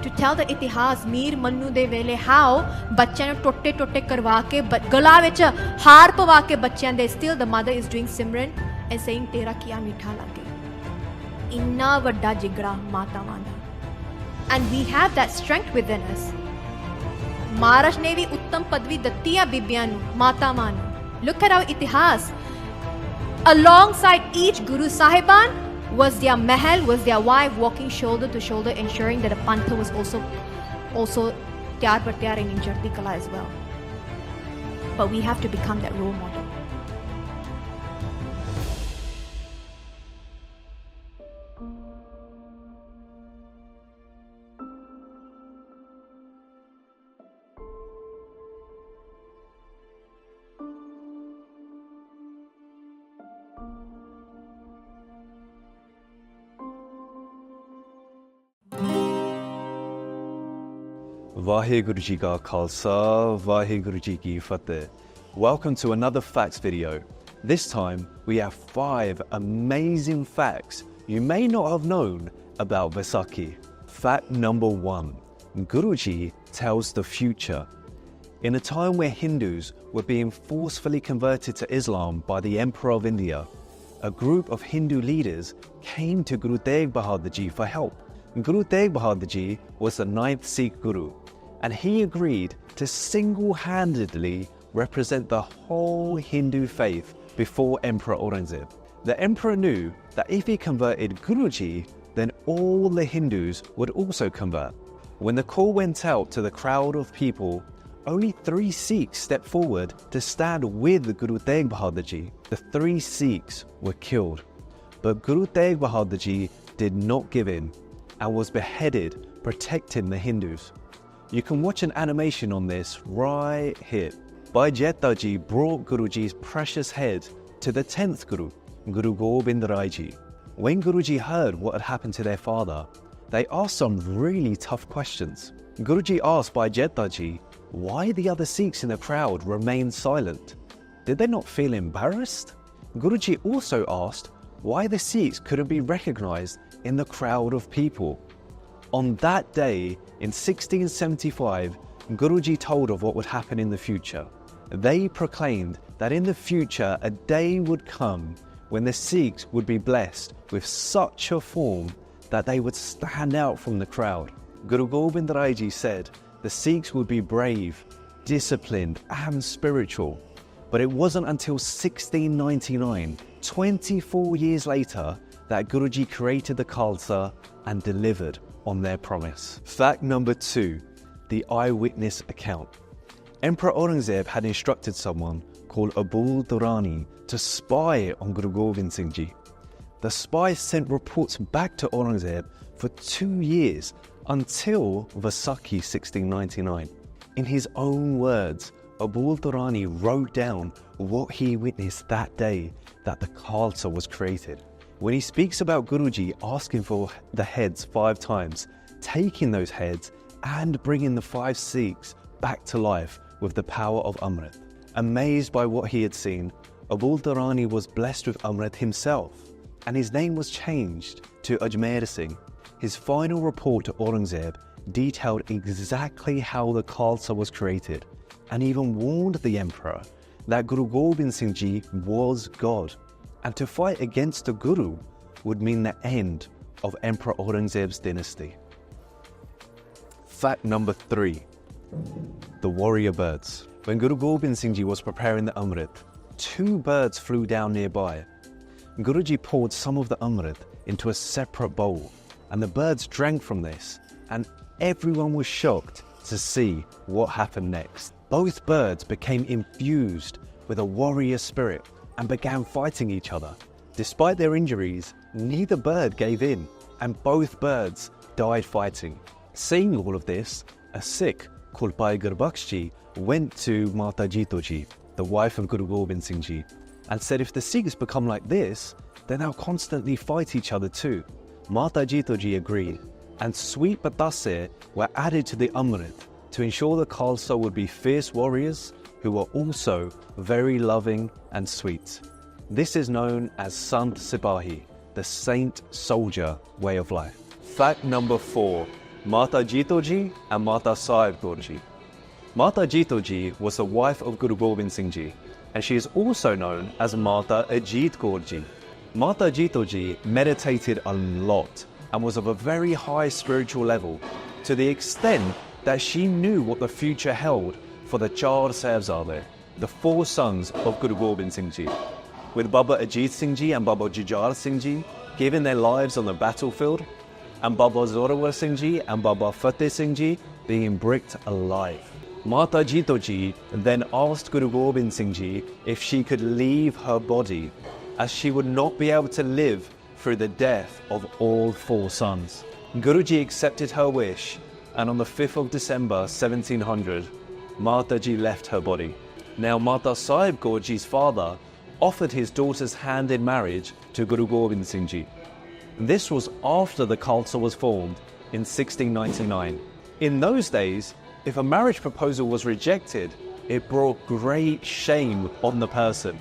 To tell the itihas, Mir Manu de vele, how bachche nu totte karwa ke, gala vich haar pawa ke bachchiyan de, still the mother is doing Simran and saying, Tera kiya meetha lage. Inna vadda jigra matawan da. And we have that strength within us. Maharaj ne vi uttam padvi datti hai bibiyan nu, matawan nu. Look at our itihas. Alongside each Guru Sahiban was their mahal, was their wife walking shoulder to shoulder, ensuring that the pantha was also tyar par tyar and in Jardi Kala as well. But we have to become that role model. Waheguru Ji ka Khalsa, Waheguru Ji ki Fateh. Welcome to another facts video. This time we have 5 amazing facts you may not have known about Vaisakhi. Fact number 1. Guruji tells the future. In a time where Hindus were being forcefully converted to Islam by the Emperor of India, a group of Hindu leaders came to Guru Tegh Bahadur Ji for help. Guru Tegh Bahadur Ji was the 9th Sikh Guru, and he agreed to single-handedly represent the whole Hindu faith before Emperor Aurangzeb. The emperor knew that if he converted Guruji, then all the Hindus would also convert. When the call went out to the crowd of people, only 3 Sikhs stepped forward to stand with Guru Tegh Bahadur Ji. The 3 Sikhs were killed, but Guru Tegh Bahadur Ji did not give in and was beheaded, protecting the Hindus. You can watch an animation on this right here. Bhai Jesspreet Singh brought Guruji's precious head to the 10th Guru, Guru Gobind Rai Ji. When Guruji heard what had happened to their father, they asked some really tough questions. Guruji asked Bhai Jesspreet Singh why the other Sikhs in the crowd remained silent. Did they not feel embarrassed? Guruji also asked why the Sikhs couldn't be recognized in the crowd of people. On that day in 1675, Guruji told of what would happen in the future. They proclaimed that in the future a day would come when the Sikhs would be blessed with such a form that they would stand out from the crowd. Guru Gobind Rai Ji said the Sikhs would be brave, disciplined and spiritual. But it wasn't until 1699, 24 years later, that Guruji created the Khalsa and delivered on their promise. Fact number 2. The eyewitness account. Emperor Aurangzeb had instructed someone called Abul Durrani to spy on Guru Gobind Singh Ji. The spy sent reports back to Aurangzeb for 2 years until Vaisakhi 1699. In his own words, Abul Durrani wrote down what he witnessed that day that the Khalsa was created. When he speaks about Guruji asking for the heads 5 times, taking those heads and bringing the 5 Sikhs back to life with the power of Amrit. Amazed by what he had seen, Abul Durrani was blessed with Amrit himself, and his name was changed to Ajmer Singh. His final report to Aurangzeb detailed exactly how the Khalsa was created, and even warned the emperor that Guru Gobind Singh Ji was God, and to fight against the Guru would mean the end of Emperor Aurangzeb's dynasty. Fact number 3. The warrior birds. When Guru Gobind Singh Ji was preparing the Amrit, 2 birds flew down nearby. Guruji poured some of the Amrit into a separate bowl, and the birds drank from this, and everyone was shocked to see what happened next. Both birds became infused with a warrior spirit and began fighting each other. Despite their injuries, neither bird gave in, and both birds died fighting. Seeing all of this, a Sikh called Bhai Gurmat Ji went to Mata Jito Ji, the wife of Guru Gobind Singh Ji, and said if the Sikhs become like this, then they'll constantly fight each other too. Mata Jito Ji agreed, and sweet patasse were added to the Amrit to ensure the Khalsa would be fierce warriors who were also very loving and sweet. This is known as Sant Sipahi, the saint soldier way of life. Fact number 4. Mata Jito Ji and Mata Saheb Ji. Mata Jito Ji was the wife of Guru Gobind Singh Ji, and she is also known as Mata Ajit Kaur Ji. Mata Jito Ji meditated a lot and was of a very high spiritual level, to the extent that she knew what the future held for the 4 Sahebzade, the 4 sons of Guru Gobind Singh Ji, with Baba Ajit Singh Ji and Baba Jujhar Singh Ji giving their lives on the battlefield, and Baba Zorawar Singh Ji and Baba Fateh Singh Ji being bricked alive. Mata Jito Ji then asked Guru Gobind Singh Ji if she could leave her body, as she would not be able to live through the death of all 4 sons. Guruji accepted her wish, and on the 5th of December 1700, Mata Ji left her body. Now Mata Saheb Ji's father offered his daughter's hand in marriage to Guru Gobind Singh Ji. This was after the Khalsa was formed in 1699. In those days, if a marriage proposal was rejected, it brought great shame on the person.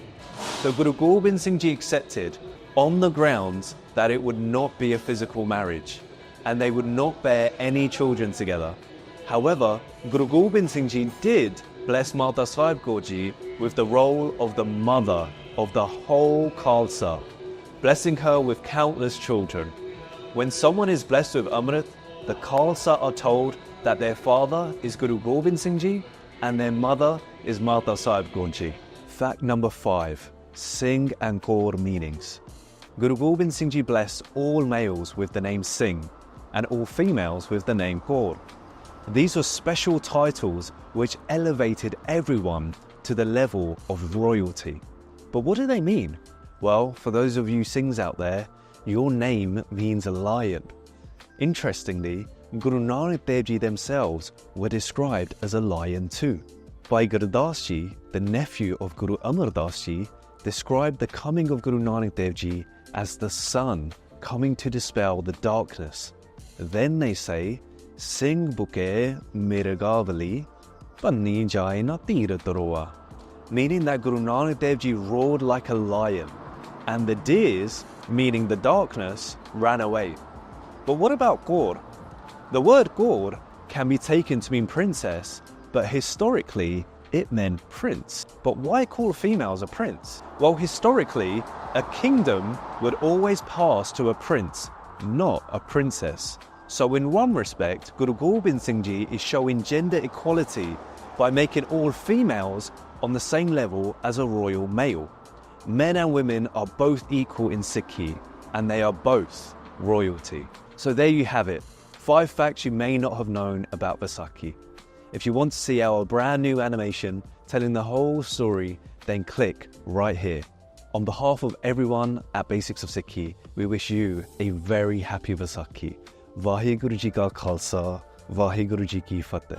So Guru Gobind Singh Ji accepted on the grounds that it would not be a physical marriage and they would not bear any children together. However, Guru Gobind Singh Ji did bless Mata Sahib Kaur Ji with the role of the mother of the whole Khalsa, blessing her with countless children. When someone is blessed with Amrit, the Khalsa are told that their father is Guru Gobind Singh Ji and their mother is Mata Sahib Kaur Ji. Fact number 5. Singh and Kaur meanings. Guru Gobind Singh Ji blessed all males with the name Singh and all females with the name Kaur. These were special titles which elevated everyone to the level of royalty. But what do they mean? Well, for those of you Singhs out there, your name means a lion. Interestingly, Guru Nanak Dev Ji themselves were described as a lion too. Bhai Gurdas Ji, the nephew of Guru Amar Das Ji, described the coming of Guru Nanak Dev Ji as the sun coming to dispel the darkness. Then they say, Singh buke miragavali, panni jai na tira taroa, meaning that Guru Nanak Dev Ji roared like a lion, and the deers, meaning the darkness, ran away. But what about Kaur? The word Kaur can be taken to mean princess, but historically it meant prince. But why call females a prince? Well, historically, a kingdom would always pass to a prince, not a princess. So in one respect, Guru Gobind Singh Ji is showing gender equality by making all females on the same level as a royal male. Men and women are both equal in Sikhi, and they are both royalty. So there you have it, 5 facts you may not have known about Vaisakhi. If you want to see our brand new animation telling the whole story, then click right here. On behalf of everyone at Basics of Sikhi, we wish you a very happy Vaisakhi. Waheguru Ji Ka Khalsa, Waheguru Ji Ki Fateh.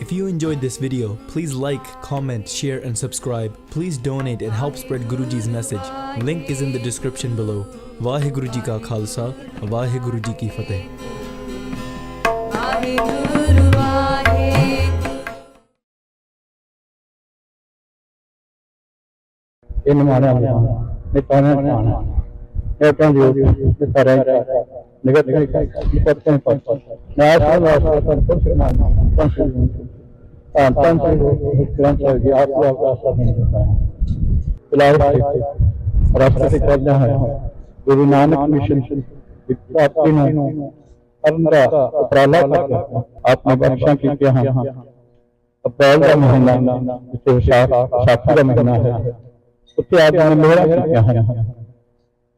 If you enjoyed this video, please like, comment, share and subscribe. Please donate and help spread Guruji's message. Link is in the description below. Waheguru Ji Ka Khalsa, Waheguru Ji Ki Fateh. In Mara, the Pana, Airpan, the Parent, Negative, National राष्ट्रपति करना है Guru Nanak mission आपकी उपराला आपने बख्शा की अप्रैल का महीना साथी का महीना है उसके आपने मेरा किया है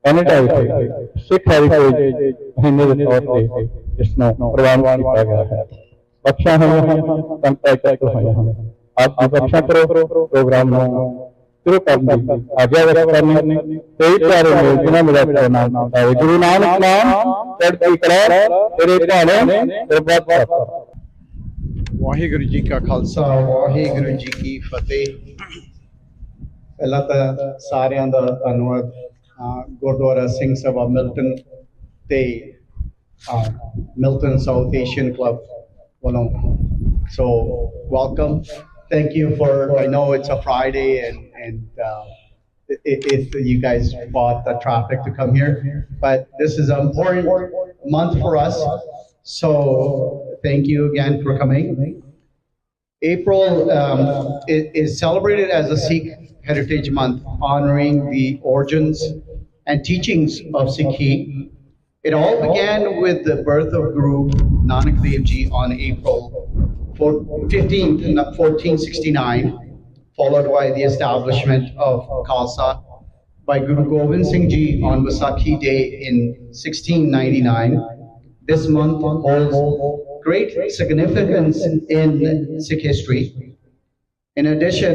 कनाडा सिख हेरिटेज महीने के तौर पर इसमें प्रवान किया गया है बख्शा है आप बख्शा करो प्रोग्राम शुरू कर दी आगे करने कई प्यारे लोग जिन्हें मिला नाम गुरु नानक नाम चढ़ती करार तेरे भाने दरबार वाहिगुरु जी का खालसा वाहिगुरु जी की फतेह। पहला तो सारिਆਂ ਦਾ ਧੰਨਵਾਦ ਗੁਰਦੁਆਰਾ ਸਿੰਘ ਸਭਾ ਮਿਲਟਨ ਤੇ ਮਿਲਟਨ ਸਾਊਥ ਏਸ਼ੀਅਨ ਕਲੱਬ ਵੱਲੋਂ so welcome, thank you for, I know it's a Friday and if you guys fought the traffic to come here, but this is an important month for us, so thank you again for coming. April is celebrated as a Sikh Heritage Month, honoring the origins and teachings of Sikhi. It all began with the birth of Guru Nanak Dev Ji on April 15th, 1469, followed by the establishment of Khalsa by Guru Gobind Singh Ji on Vaisakhi Day in 1699. This month holds great significance in Sikh history. In addition,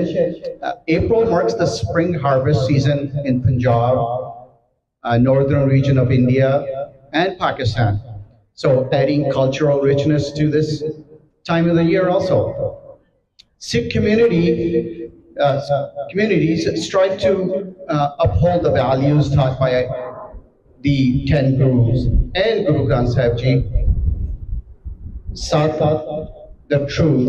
April marks the spring harvest season in Punjab, northern region of India and Pakistan. So adding cultural richness to this time of the year also. Sikh communities strive to uphold the values taught by the 10 Gurus and Guru Saaheb Jee, sought the truth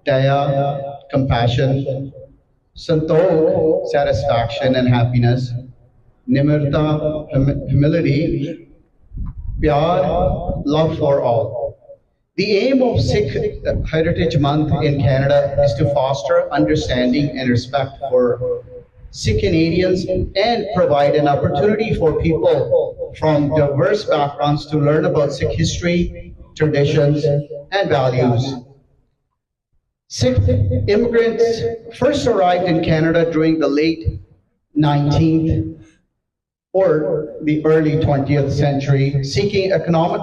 daya, compassion, santokh, satisfaction and happiness, nimirta, humility, Piara, love for all. The aim of Sikh Heritage Month in Canada is to foster understanding and respect for Sikh Canadians and provide an opportunity for people from diverse backgrounds to learn about Sikh history, traditions, and values. Sikh immigrants first arrived in Canada during the late 19th or the early 20th century, seeking economic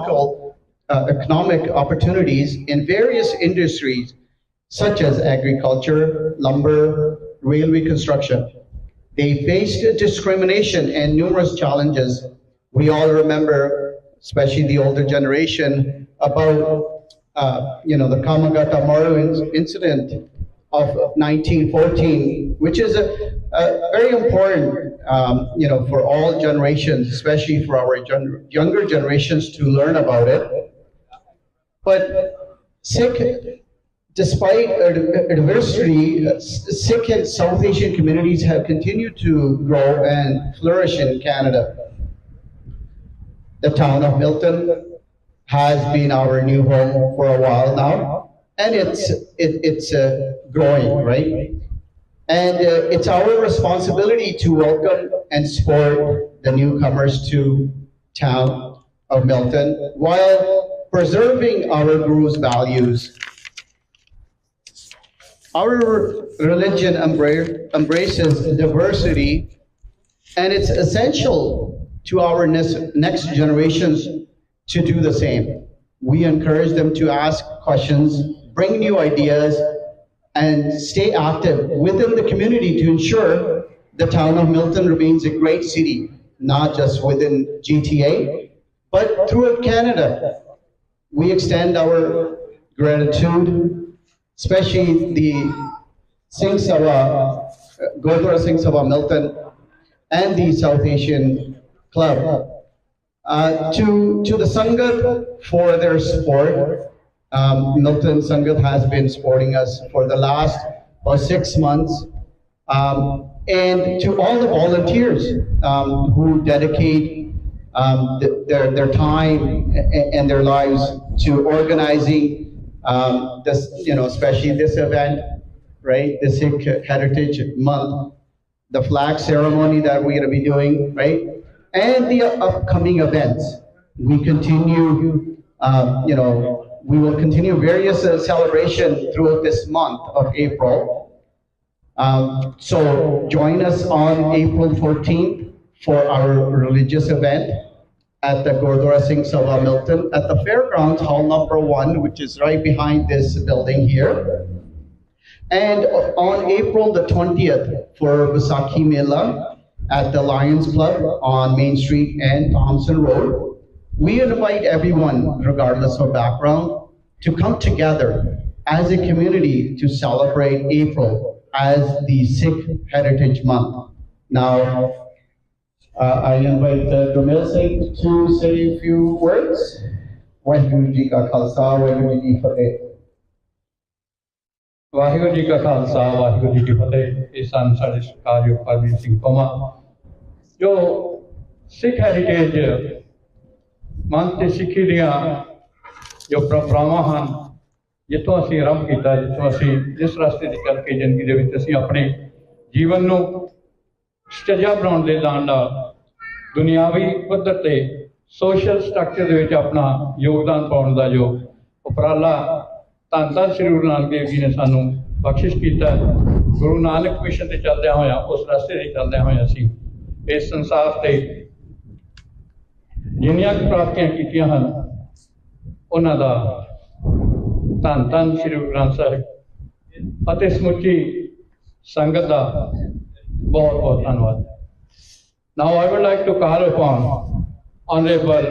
opportunities in various industries such as agriculture, lumber, railway construction. They faced discrimination and numerous challenges. We all remember, especially the older generation, about the Kamagata Maru incident of 1914, which is a very important, for all generations, especially for our younger generations to learn about it. But Sikh, despite adversity, Sikh and South Asian communities have continued to grow and flourish in Canada. The town of Milton has been our new home for a while now, and it's growing, right? And it's our responsibility to welcome and support the newcomers to town of Milton while preserving our Guru's values. Our religion embraces diversity, and it's essential to our next generations to do the same. We encourage them to ask questions, bring new ideas, and stay active within the community to ensure the town of Milton remains a great city, not just within GTA, but throughout Canada. We extend our gratitude, especially the Singh Sabha, Gurdwara Singh Sabha Milton, and the South Asian Club, to the Sangat for their support. Milton Sangat has been supporting us for the last 6 months, and to all the volunteers who dedicate their time and their lives to organizing this, especially this event, right? The Sikh Heritage Month, the flag ceremony that we're going to be doing, right? And the upcoming events. We continue, we will continue various celebrations throughout this month of April. So join us on April 14th for our religious event at the Gurdwara Singh Sabha Milton at the Fairgrounds Hall number 1, which is right behind this building here. And on April the 20th for Vaisakhi Mela at the Lions Club on Main Street and Thompson Road. We invite everyone, regardless of background, to come together as a community to celebrate April as the Sikh Heritage Month. Now, I invite Gurmat Singh to say a few words. Waheguru Ji Ka Khalsa, Waheguru Ji Ki Fateh. Waheguru Ji Ka Khalsa, Waheguru Ji Ki Fateh. This is ਸਾਡੇ ਸਤਿਕਾਰਯੋਗ ਹਰਮੀਤ ਸਿੰਘ ਪੰਮਾ ਜੋ ਸਿੱਖ heritage ਮਨ ਤੇ ਸਿੱਖੀ ਦੀਆਂ ਜੋ ਪਰੰਪਰਾਵਾਂ ਹਨ, ਜਿੱਥੋਂ ਅਸੀਂ ਆਰੰਭ ਕੀਤਾ, ਜਿੱਥੋਂ ਅਸੀਂ ਜਿਸ ਰਸਤੇ ਦੀ ਚੱਲ ਕੇ ਜ਼ਿੰਦਗੀ ਦੇ ਵਿੱਚ ਅਸੀਂ ਆਪਣੇ ਜੀਵਨ ਨੂੰ ਸਟੇਜਾ ਬਣਾਉਣ ਦੇ ਨਾਲ ਦੁਨਿਆਵੀ ਪੱਧਰ ਤੇ ਸੋਸ਼ਲ ਸਟਰਕਚਰ ਦੇ ਵਿੱਚ ਆਪਣਾ ਯੋਗਦਾਨ ਪਾਉਣ ਦਾ ਜੋ ਉਪਰਾਲਾ ਧੰਨ ਸ੍ਰੀ ਗੁਰੂ ਨਾਨਕ ਦੇਵ ਜੀ ਨੇ ਸਾਨੂੰ ਬਖਸ਼ਿਸ਼ ਕੀਤਾ, ਗੁਰੂ ਨਾਨਕ ਮਿਸ਼ਨ ਤੇ ਚੱਲਦਿਆਂ ਹੋਇਆ, ਉਸ ਰਸਤੇ ਤੇ ਚੱਲਦਿਆਂ ਹੋਇਆ ਅਸੀਂ ਇਸ ਸੰਸਾਰ ਤੇ ਜਿੰਨੀਆਂ ਪ੍ਰਾਪਤੀਆਂ ਕੀਤੀਆਂ ਹਨ ਉਹਨਾਂ ਦਾ ਧੰਨ ਸ੍ਰੀ ਗੁਰੂ ਗ੍ਰੰਥ ਸਾਹਿਬ ਅਤੇ ਸਮੁੱਚੀ ਸੰਗਤ ਦਾ ਬਹੁਤ ਬਹੁਤ ਧੰਨਵਾਦ। Now I would like to call upon Honorable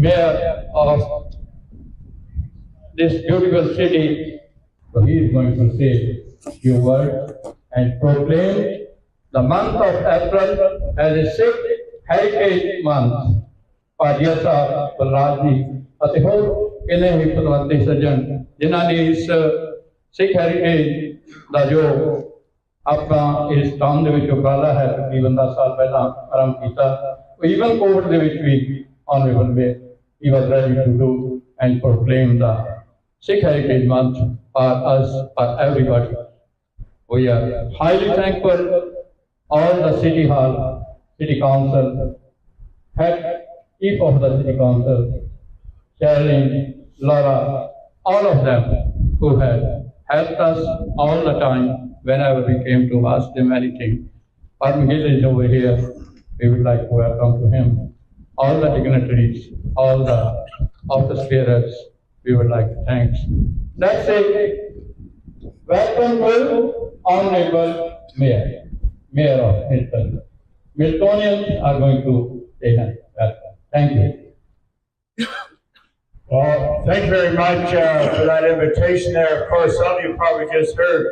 Mayor of this beautiful city. So he is going to say a few words and proclaim the month of April as a Sikh Heritage Month. Padia Sahib, Balraj ji, ਅਤੇ ਹੋਰ ਕਿੰਨੇ ਹੀ ਪਤਵੰਤੇ ਸੱਜਣ ਜਿਨ੍ਹਾਂ ਨੇ ਇਸ Sikh heritage का जो अपना इस काम ਦੇ ਵਿੱਚ ਉਪਰਾਲਾ ਹੈ ਤਕਰੀਬਨ 10 ਸਾਲ ਪਹਿਲਾਂ ਆਰੰਭ ਕੀਤਾ ਈਵਨ ਕੋਵਿਡ ਦੇ ਵਿੱਚ ਵੀ honorable mayor he was ready to do and proclaim the Sikh Heritage Month for us, for everybody. We are highly thankful all the city hall, city council, head chief of the city council, Sharon, Laura, all of them who have helped us all the time whenever we came to ask them anything. Parmgil is over here. We would like to welcome to him all the dignitaries, all the office bearers. We would like to thank. Let's say welcome to Honorable Mayor, Mayor of Milton. Miltonians are going to say welcome. Thank you. Well, thank you very much for that invitation there. Of course, some of you probably just heard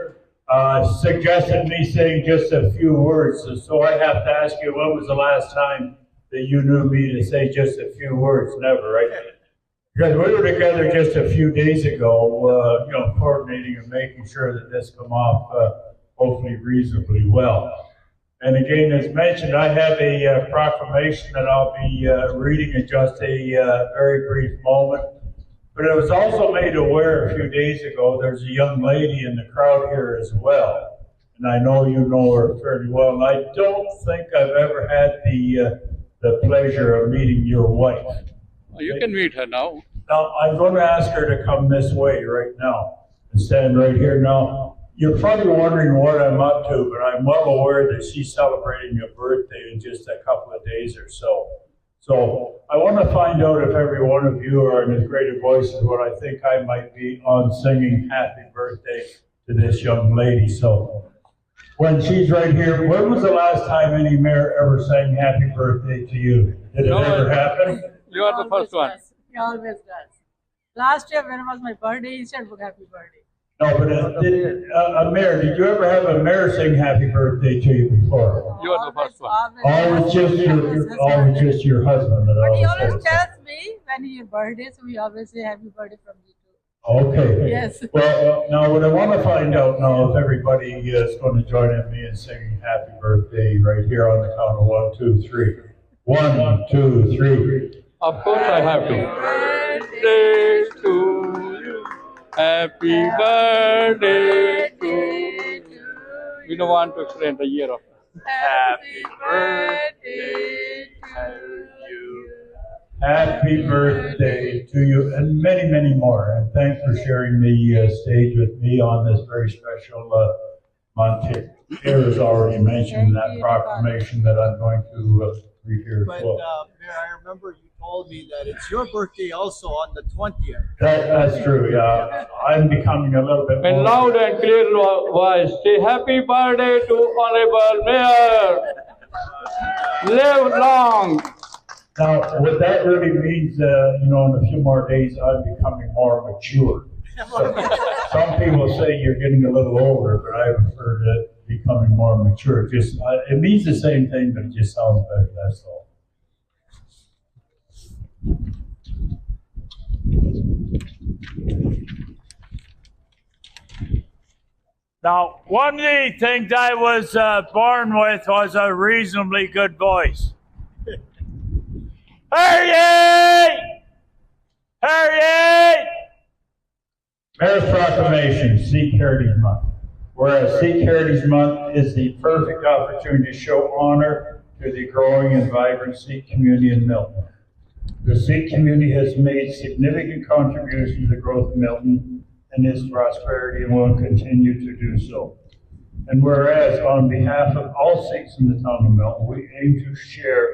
suggested me saying just a few words. So I have to ask you, when was the last time that you knew me to say just a few words? Never, right? Because we were together just a few days ago, coordinating and making sure that this come off hopefully reasonably well. And again, as mentioned, I have a proclamation that I'll be reading in just a very brief moment. But I was also made aware a few days ago there's a young lady in the crowd here as well. And I know you know her fairly well. And I don't think I've ever had the pleasure of meeting your wife. You can meet her now. Now, I'm going to ask her to come this way right now and stand right here. Now, you're probably wondering what I'm up to, but I'm well aware that she's celebrating a birthday in just a couple of days or so. So I want to find out if every one of you are in as great a voice as what I think I might be on singing happy birthday to this young lady. So when she's right here, when was the last time any mayor ever sang happy birthday to you? Did it ever happen? You are the first one. He always does. Last year, when it was my birthday, he said, happy birthday. No, but mayor, did you ever have a mayor sing happy birthday to you before? You are the first one. Always just your husband. But he always tells me when your birthday, so we always say happy birthday from me too. Okay. Yes. Well, now what I want to find out now if everybody is going to join in me in singing happy birthday right here on the count of 1, 2, 3. 1, 2, 3. Of course I have to. Birthday to you. Happy birthday to you. We don't want to explain the year of Happy birthday to you. Happy birthday to you, and many, many more. And thanks for sharing the stage with me on this very special month. Piara has already mentioned that proclamation that I'm going to read here as well. Mayor, I remember you told me that it's your birthday also on the 20th. That's true, yeah. I'm becoming a little bit in more... loud and clear voice. Say happy birthday to Honorable Mayor. Live long. Now, what that really means, in a few more days, I'm becoming more mature. So, some people say you're getting a little older, but I prefer to becoming more mature. Just it means the same thing, but it just sounds better, that's all. Now, one of the things I was born with was a reasonably good voice. Harriet! Harriet! Mayor's Proclamation, Sikh Heritage Month. Whereas Sikh Heritage Month is the perfect opportunity to show honor to the growing and vibrant Sikh community in Milton. The Sikh community has made significant contributions to the growth of Milton and its prosperity and will continue to do so. And whereas on behalf of all Sikhs in the town of Milton, we aim to share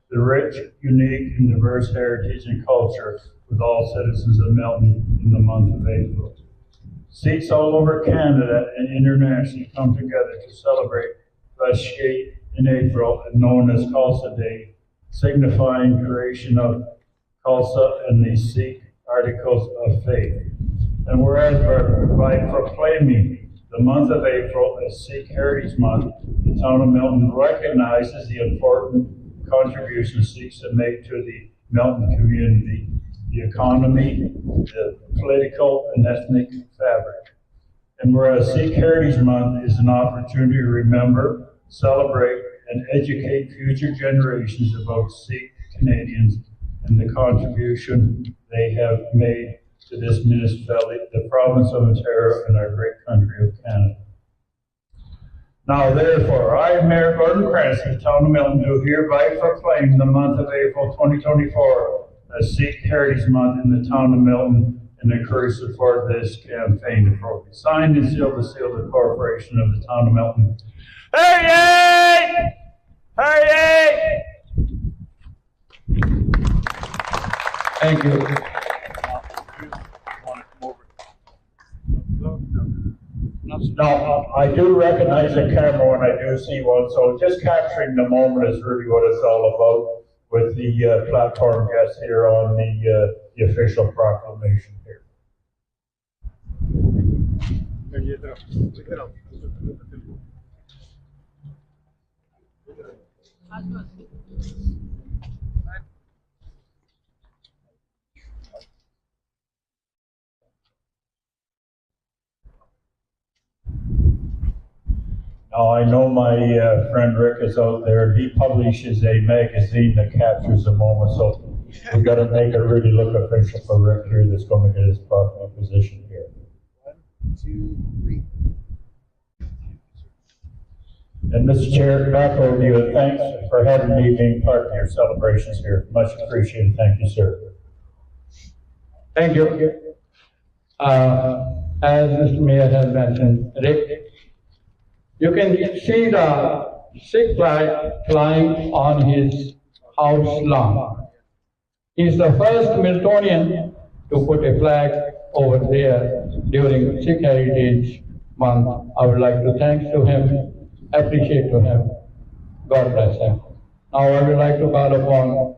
the rich, unique, and diverse heritage and culture with all citizens of Milton in the month of April. Sikhs all over Canada and internationally come together to celebrate Vaishnavi in April, known as Khalsa Day, signifying creation of Khalsa and the Sikh articles of faith. And whereas by proclaiming the month of April as Sikh Heritage Month, the town of Milton recognizes the important contributions Sikhs have made to the Milton community, the economy, the political and ethnic fabric. And whereas Sikh Heritage Month is an opportunity to remember, celebrate, and educate future generations about Sikh Canadians and the contribution they have made to this municipality, the province of Ontario, and our great country of Canada. Now, therefore, I, Mayor Gordon Crancy, Town of Milton, do hereby proclaim the month of April 2024 as Sikh Heritage Month in the Town of Milton and encourage support this campaign appropriately. Signed and sealed the seal of the Corporation of the Town of Milton. Hurry! Hurry! Thank you. Now, I do recognize a camera when I do see one, so just capturing the moment is really what it's all about with the platform guests here on the official proclamation here. Now, I know my friend Rick is out there. He publishes a magazine that captures the moment, so we've got to make it really look official for Rick here that's going to get his proper position here. 1, 2, 3. And Mr. Chair, back over to you. Thanks for having me being part of your celebrations here. Much appreciated. Thank you, sir. Thank you. As Mr. Mayor has mentioned, Rick, you can see the Sikh flag flying on his house lawn. He's the first Miltonian to put a flag over there during Sikh Heritage Month. I would like to thank to him, appreciate to him. God bless him. Now I would like to call upon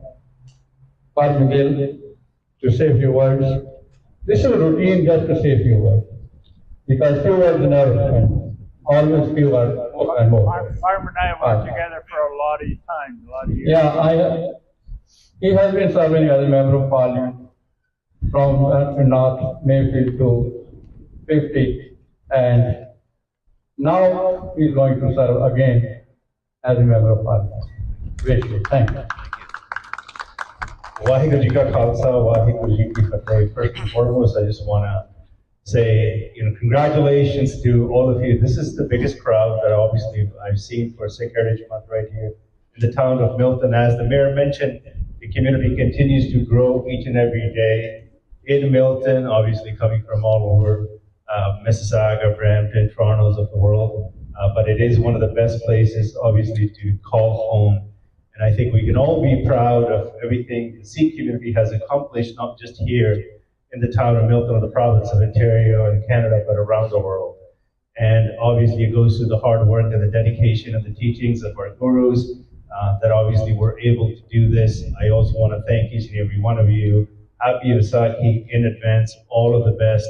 Padma Gill to say a few words. This is a routine just to say a few words, because few words never spend. Always few words and more. Harm and I have worked together for a lot of time, a lot of years. Yeah, he has been serving as a member of parliament from North Mayfield to 50, and now he's going to serve again as a member of parliament. Wish you. Thank you. Waheguru Ji ka Khalsa, Waheguru Ji ki Fateh. First and foremost, I just want to say, congratulations to all of you. This is the biggest crowd that obviously I've seen for Sikh Heritage Month right here in the town of Milton. As the mayor mentioned, the community continues to grow each and every day in Milton, obviously coming from all over Mississauga, Brampton, Toronto's of the world. But it is one of the best places, obviously, to call home. And I think we can all be proud of everything the Sikh community has accomplished, not just here in the town of Milton or the province of Ontario and Canada, but around the world. And obviously it goes through the hard work and the dedication and the teachings of our gurus that obviously were able to do this. I also want to thank each and every one of you. Happy Vaisakhi in advance, all of the best.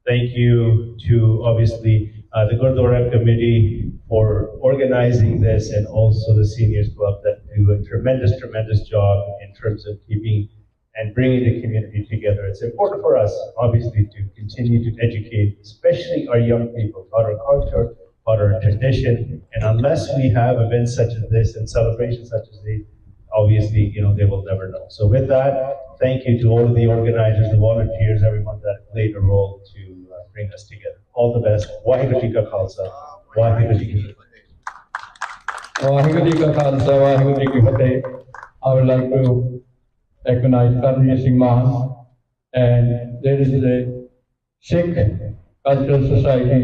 Thank you to obviously the Gurdwara committee for organizing this, and also the seniors club that do a tremendous, tremendous job in terms of keeping and bringing the community together. It's important for us, obviously, to continue to educate, especially our young people, about our culture, about our tradition. And unless we have events such as this and celebrations such as these, obviously, they will never know. So with that, thank you to all of the organizers, the volunteers, everyone that played a role to bring us together. All the best. Waheguru Ji ka Khalsa. Waheguru Ji ki Fateh. Waheguru Ji ka Khalsa, Waheguru Ji ki Fateh. I would like to recognize Harmeet Singh Mahan, and there is a Sikh Cultural Society.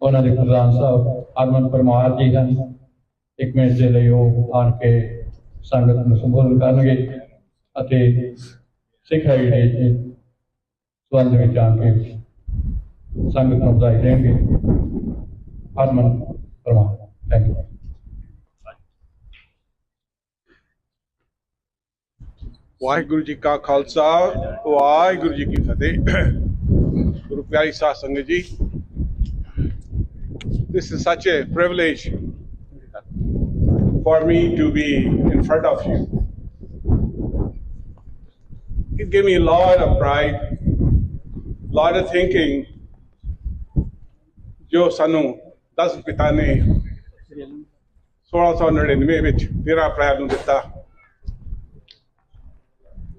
ਉਹਨਾਂ ਦੇ ਪ੍ਰਧਾਨ ਸਾਹਿਬ ਹਰਮਨ ਪਰਮਾਰ ਜੀ ਹਨ। ਇੱਕ minute ਦੇ ਲਈ ਉਹ ਆਣ ਕੇ ਸੰਗਤ ਨੂੰ ਸੰਬੋਧਨ ਕਰਨਗੇ ਅਤੇ ਸਿੱਖ ਹੈਰੀਟੇਜ ਦੇ ਸੰਬੰਧ ਵਿੱਚ ਆਣ ਕੇ ਸੰਗਤ ਨੂੰ ਵਧਾਈ ਦੇਣਗੇ। ਹਰਮਨ ਪਰਮਾਰ, ਥੈਂਕ ਯੂ। वाहिगुरु जी का खालसा, वाहिगुरु जी की फतेह। गुरु प्यारी साध संगत जी, this is such a privilege for me to be in front of you. It gave me a lot of pride, a lot of thinking ਜੋ ਸਾਨੂੰ 10 ਪਿਤਾ ਨੇ 1699 ਵਿੱਚ 13 ਅਪ੍ਰੈਲ ਨੂੰ ਦਿੱਤਾ,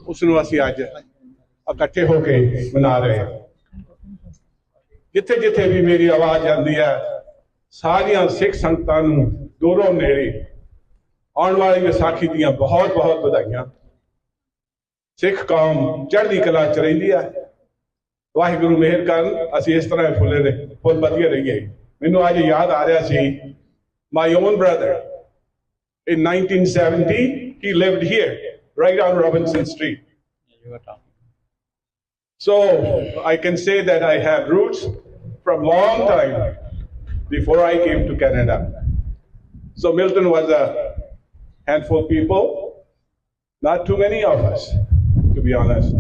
ਉਸ ਨੂੰ ਅਸੀਂ ਅੱਜ ਇਕੱਠੇ ਹੋ ਕੇ ਮਨਾ ਰਹੇ ਹਾਂ। ਜਿੱਥੇ ਜਿੱਥੇ ਵੀ ਮੇਰੀ ਆਵਾਜ਼ ਜਾਂਦੀ ਹੈ, ਸਾਰੀਆਂ ਸਿੱਖ ਸੰਗਤਾਂ ਨੂੰ ਦੂਰੋਂ ਨੇੜੇ ਆਉਣ ਵਾਲੀ ਵਿਸਾਖੀ ਦੀਆਂ ਬਹੁਤ ਬਹੁਤ ਵਧਾਈਆਂ। ਸਿੱਖ ਕੌਮ ਚੜ੍ਹਦੀ ਕਲਾ ਚ ਰਹਿੰਦੀ ਹੈ। ਵਾਹਿਗੁਰੂ ਮਿਹਰ ਕਰਨ ਅਸੀਂ ਇਸ ਤਰ੍ਹਾਂ ਫੁੱਲ ਵਧੀਆ ਰਹੀਏ। ਮੈਨੂੰ ਅੱਜ ਯਾਦ ਆ ਰਿਹਾ ਸੀ, my own brother in 1970 he lived here right on Robinson Street. So I can say that I have roots from long time before I came to Canada. So Milton was a handful of people, not too many of us, to be honest.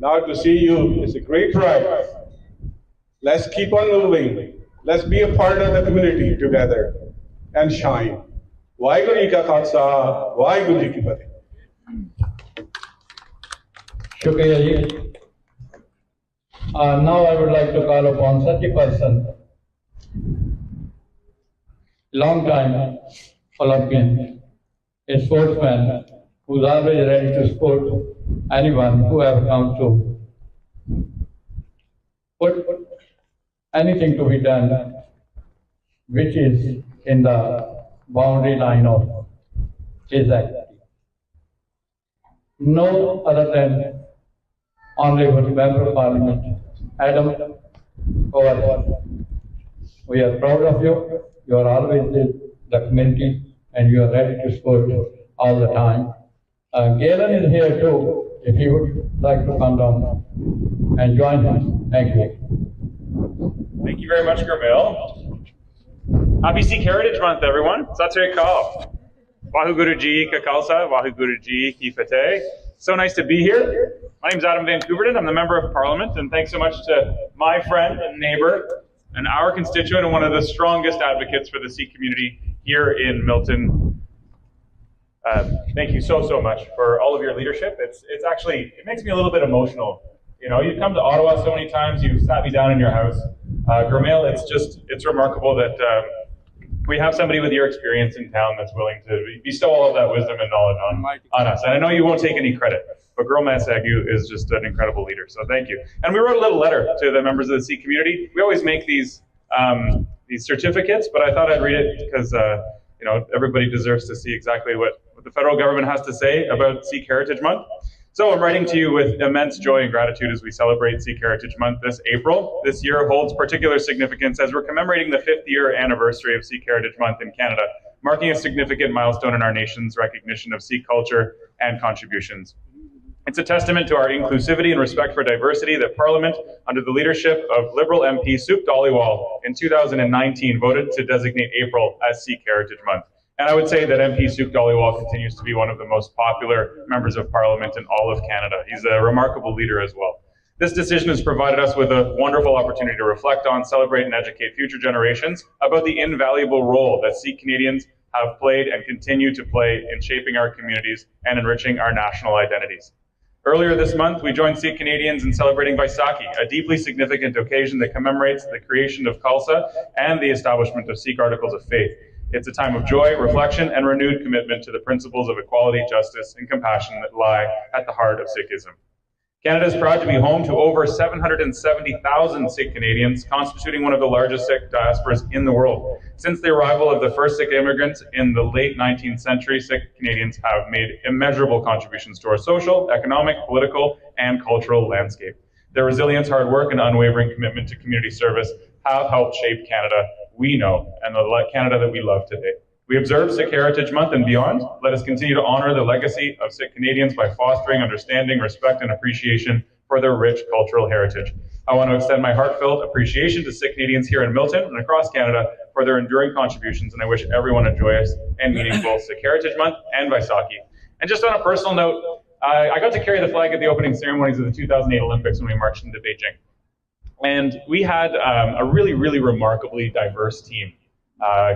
Now to see you is a great pride. Let's keep on moving. Let's be a part of the community together and shine. Waheguru Ji Ka Khalsa, Waheguru Ji Ki Fateh. Shukriya ji. Now I would like to call upon such a person, long time Olympian, a sportsman who's always ready to support anyone who have come to put anything to be done which is in the boundary line of his activity. No other than Honorable Member of Parliament Adam Howard. We are proud of you. You are always with the community and you are ready to support all the time. Galen is here too, if he would like to come down and join us. Thank you. Thank you very much, Gurmil. Happy Sikh Heritage Month, everyone. Sat Sri Akal. Waheguru Ji Ka Khalsa, Waheguru Ji Ki Fateh. So nice to be here. My name is Adam Van Couverton. I'm the Member of Parliament, and thanks so much to my friend and neighbor and our constituent and one of the strongest advocates for the Sikh community here in Milton. Thank you so much for all of your leadership. It's actually, it makes me a little bit emotional. You know, you've come to Ottawa so many times, you've sat me down in your house. Gurmil, it's remarkable that we have somebody with your experience in town that's willing to bestow all of that wisdom and knowledge on us. And I know you won't take any credit, but Gurmat Sagu is just an incredible leader. So thank you. And we wrote a little letter to the members of the Sikh community. We always make these certificates, but I thought I'd read it because you know, everybody deserves to see exactly what the federal government has to say about Sikh Heritage Month. So I'm writing to you with immense joy and gratitude as we celebrate Sikh Heritage Month this April. This year holds particular significance as we're commemorating the 5th year anniversary of Sikh Heritage Month in Canada, marking a significant milestone in our nation's recognition of Sikh culture and contributions. It's a testament to our inclusivity and respect for diversity that Parliament, under the leadership of Liberal MP Sup Dhaliwal in 2019, voted to designate April as Sikh Heritage Month. And I would say that MP Sup Dhaliwal continues to be one of the most popular members of Parliament in all of Canada. He's a remarkable leader as well. This decision has provided us with a wonderful opportunity to reflect on, celebrate, and educate future generations about the invaluable role that Sikh Canadians have played and continue to play in shaping our communities and enriching our national identities. Earlier this month, we joined Sikh Canadians in celebrating Vaisakhi, a deeply significant occasion that commemorates the creation of Khalsa and the establishment of Sikh articles of faith. It's a time of joy, reflection, and renewed commitment to the principles of equality, justice, and compassion that lie at the heart of Sikhism. Canada is proud to be home to over 770,000 Sikh Canadians, constituting one of the largest Sikh diasporas in the world. Since the arrival of the first Sikh immigrants in the late 19th century, Sikh Canadians have made immeasurable contributions to our social, economic, political, and cultural landscape. Their resilience, hard work, and unwavering commitment to community service have helped shape Canada we know and the Canada that we love today. We observe Sikh Heritage Month and beyond. Let us continue to honor the legacy of Sikh Canadians by fostering understanding, respect, and appreciation for their rich cultural heritage. I want to extend my heartfelt appreciation to Sikh Canadians here in Milton and across Canada for their enduring contributions, and I wish everyone a joyous and meaningful Sikh Heritage Month and Vaisakhi. And just on a personal note, I got to carry the flag at the opening ceremonies of the 2008 Olympics when we marched into Beijing. And we had a really, really remarkably diverse team